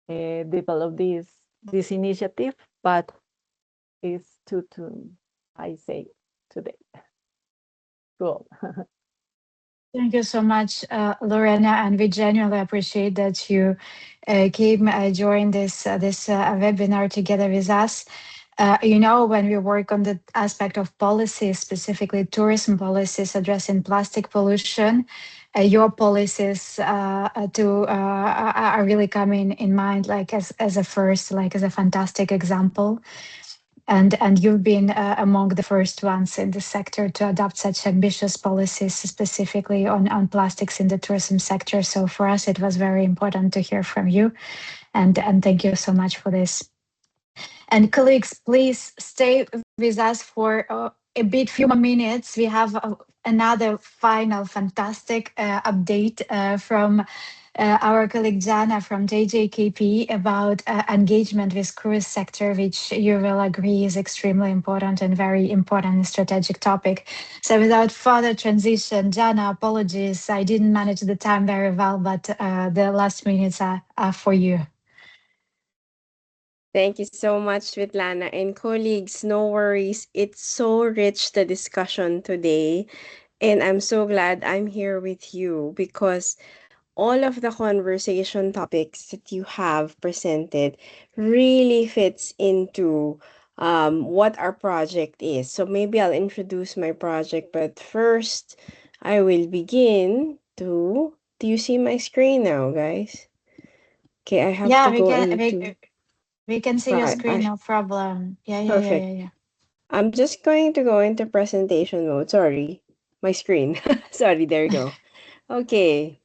develop this initiative, but it's too I say today. Cool. Thank you so much, Lorena, and we genuinely appreciate that you came join this webinar together with us. When we work on the aspect of policies, specifically tourism policies addressing plastic pollution, your policies are really coming in mind, like as a first, like as a fantastic example. And you've been among the first ones in the sector to adopt such ambitious policies, specifically on plastics in the tourism sector. So for us, it was very important to hear from you, and thank you so much for this. And colleagues, please stay with us for few more minutes. We have another final fantastic update from our colleague Jana from JJKP about engagement with cruise sector, which you will agree is extremely important and very important strategic topic. So without further transition, Jana, apologies, I didn't manage the time very well, but the last minutes are for you. Thank you so much, Svetlana. And colleagues, no worries. It's so rich, the discussion today. And I'm so glad I'm here with you because all of the conversation topics that you have presented really fits into what our project is. So maybe I'll introduce my project, but first I will begin to... Do you see my screen now, guys? Okay, I have Yeah, to go into... we can see your Right, screen, no problem. perfect. Yeah. I'm just going to go into presentation mode. Sorry, my screen. Sorry, there you go. Okay,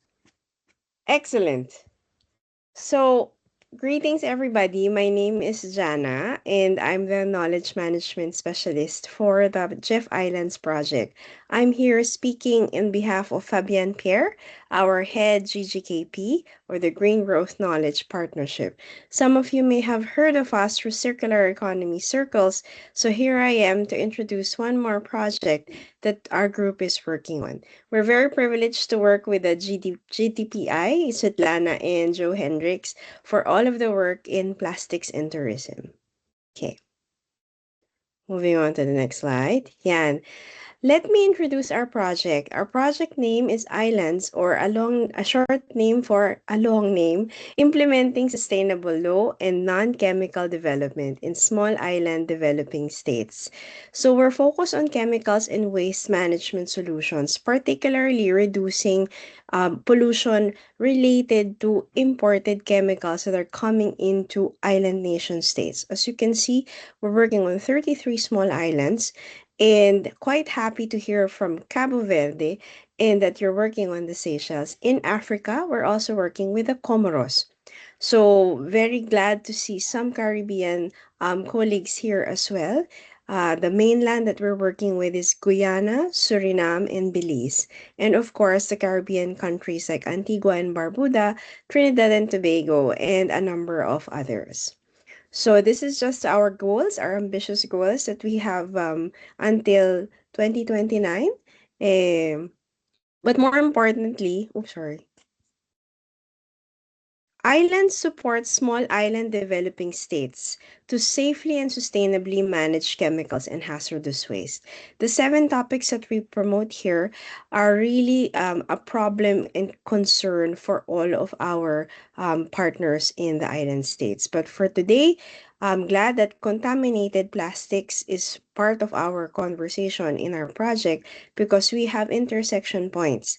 excellent. So, greetings everybody. My name is Jana and I'm the Knowledge Management Specialist for the Jeff Islands project. I'm here speaking in behalf of Fabian Pierre, our head GGKP, or the Green Growth Knowledge Partnership. Some of you may have heard of us through circular economy circles, so here I am to introduce one more project that our group is working on. We're very privileged to work with the GTPI, Svetlana and Joe Hendricks, for all of the work in plastics and tourism. Okay. Moving on to the next slide. Yan. Let me introduce our project. Our project name is Islands, or a short name for a long name, implementing sustainable low and non-chemical development in small island developing states. So we're focused on chemicals and waste management solutions, particularly reducing pollution related to imported chemicals that are coming into island nation states. As you can see, we're working on 33 small islands, and quite happy to hear from Cabo Verde and that you're working on the Seychelles. In Africa, we're also working with the Comoros. So very glad to see some Caribbean colleagues here as well. The mainland that we're working with is Guyana, Suriname, and Belize. And of course, the Caribbean countries like Antigua and Barbuda, Trinidad and Tobago, and a number of others. So this is just our goals, our ambitious goals that we have until 2029. But more importantly, oops, sorry. Islands support small island developing states to safely and sustainably manage chemicals and hazardous waste. The 7 topics that we promote here are really a problem and concern for all of our partners in the island states. But for today, I'm glad that contaminated plastics is part of our conversation in our project because we have intersection points.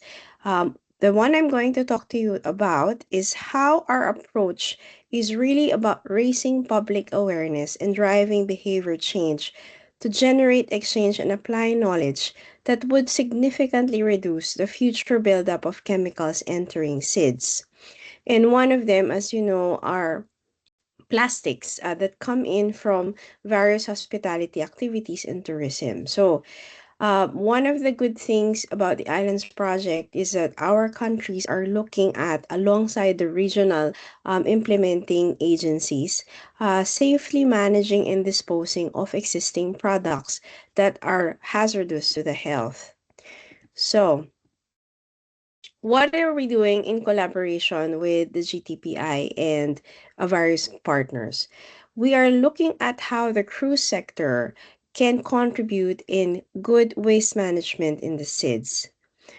The one I'm going to talk to you about is how our approach is really about raising public awareness and driving behavior change to generate, exchange, and apply knowledge that would significantly reduce the future buildup of chemicals entering SIDS. And one of them, as you know, are plastics that come in from various hospitality activities and tourism. So, one of the good things about the Islands Project is that our countries are looking at, alongside the regional implementing agencies, safely managing and disposing of existing products that are hazardous to the health. So, what are we doing in collaboration with the GTPI and various partners? We are looking at how the cruise sector can contribute in good waste management in the SIDS.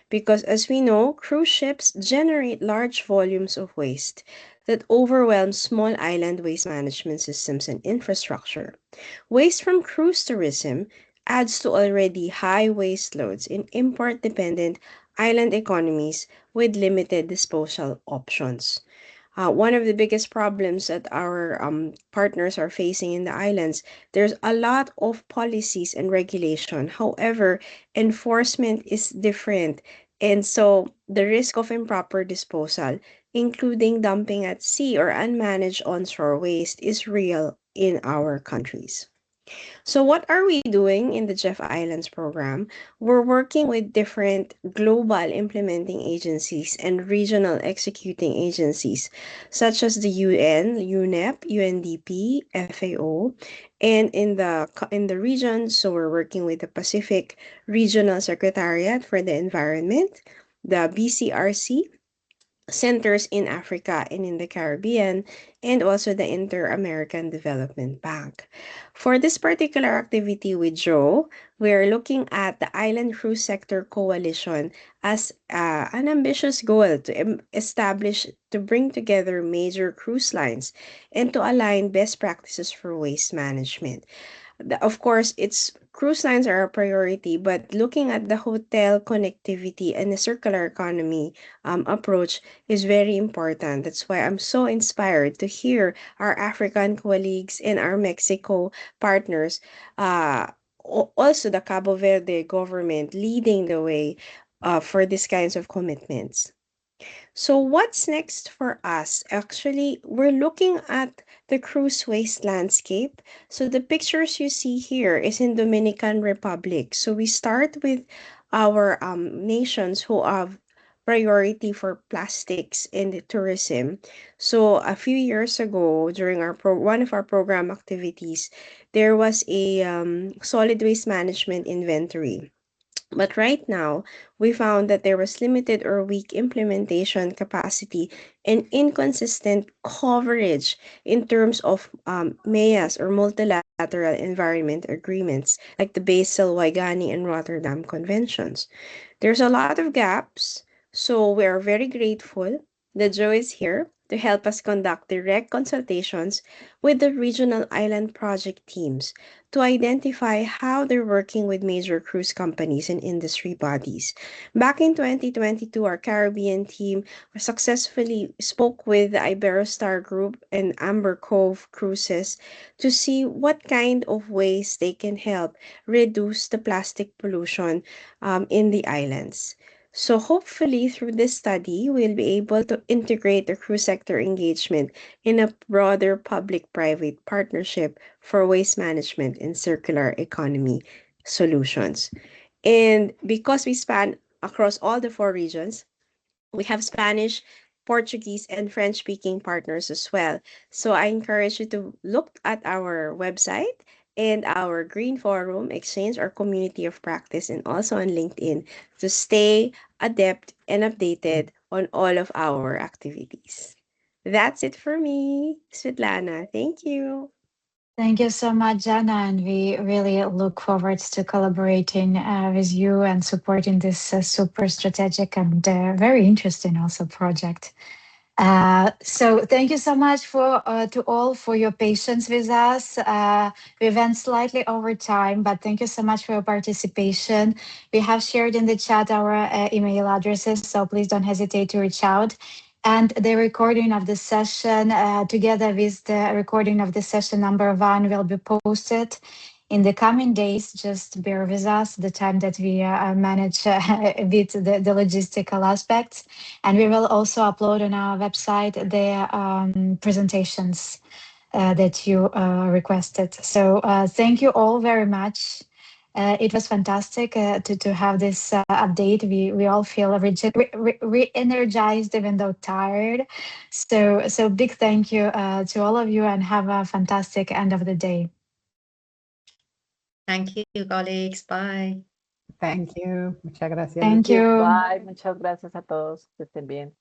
Because as we know, cruise ships generate large volumes of waste that overwhelm small island waste management systems and infrastructure. Waste from cruise tourism adds to already high waste loads in import dependent island economies with limited disposal options. One of the biggest problems that our partners are facing in the islands, there's a lot of policies and regulation. However, enforcement is different. And so the risk of improper disposal, including dumping at sea or unmanaged onshore waste, is real in our countries. So, what are we doing in the Jeff Islands program? We're working with different global implementing agencies and regional executing agencies, such as the UN, UNEP, UNDP, FAO, and in the region. So, we're working with the Pacific Regional Secretariat for the Environment, the BCRC, centers in Africa and in the Caribbean, and also the Inter-American Development Bank. For this particular activity with Joe, we're looking at the Island Cruise Sector Coalition as an ambitious goal to establish, to bring together major cruise lines and to align best practices for waste management. Of course, it's cruise lines are a priority, but looking at the hotel connectivity and the circular economy approach is very important. That's why I'm so inspired to hear our African colleagues and our Mexico partners, also the Cabo Verde government leading the way for these kinds of commitments. So what's next for us? Actually, we're looking at the cruise waste landscape. So the pictures you see here is in Dominican Republic. So we start with our nations who have priority for plastics and tourism. So a few years ago, during one of our program activities, there was a solid waste management inventory. But right now, we found that there was limited or weak implementation capacity and inconsistent coverage in terms of MEAs or multilateral environment agreements like the Basel, Waigani, and Rotterdam conventions. There's a lot of gaps, so we are very grateful that Joe is here to help us conduct direct consultations with the regional island project teams to identify how they're working with major cruise companies and industry bodies. Back in 2022, our Caribbean team successfully spoke with the Iberostar Group and Amber Cove Cruises to see what kind of ways they can help reduce the plastic pollution in the islands. So hopefully through this study, we'll be able to integrate the cruise sector engagement in a broader public-private partnership for waste management and circular economy solutions. And because we span across all the four regions, we have Spanish, Portuguese, and French speaking partners as well. So I encourage you to look at our website and our Green Forum Exchange, our community of practice, and also on LinkedIn to stay adept and updated on all of our activities. That's it for me, Svetlana. Thank you. Thank you so much, Jana, and we really look forward to collaborating with you and supporting this super strategic and very interesting also project. So thank you so much for to all for your patience with us. We went slightly over time, but thank you so much for your participation. We have shared in the chat our email addresses, so please don't hesitate to reach out. And the recording of the session, together with the recording of the session number 1, will be posted in the coming days, just bear with us the time that we manage a bit the logistical aspects. And we will also upload on our website the presentations that you requested. So thank you all very much. It was fantastic to have this update. We all feel re-energized, even though tired. So big thank you to all of you, and have a fantastic end of the day. Thank you, colleagues. Bye. Thank you. Muchas gracias. Thank you. Bye. Muchas gracias a todos. Que estén bien.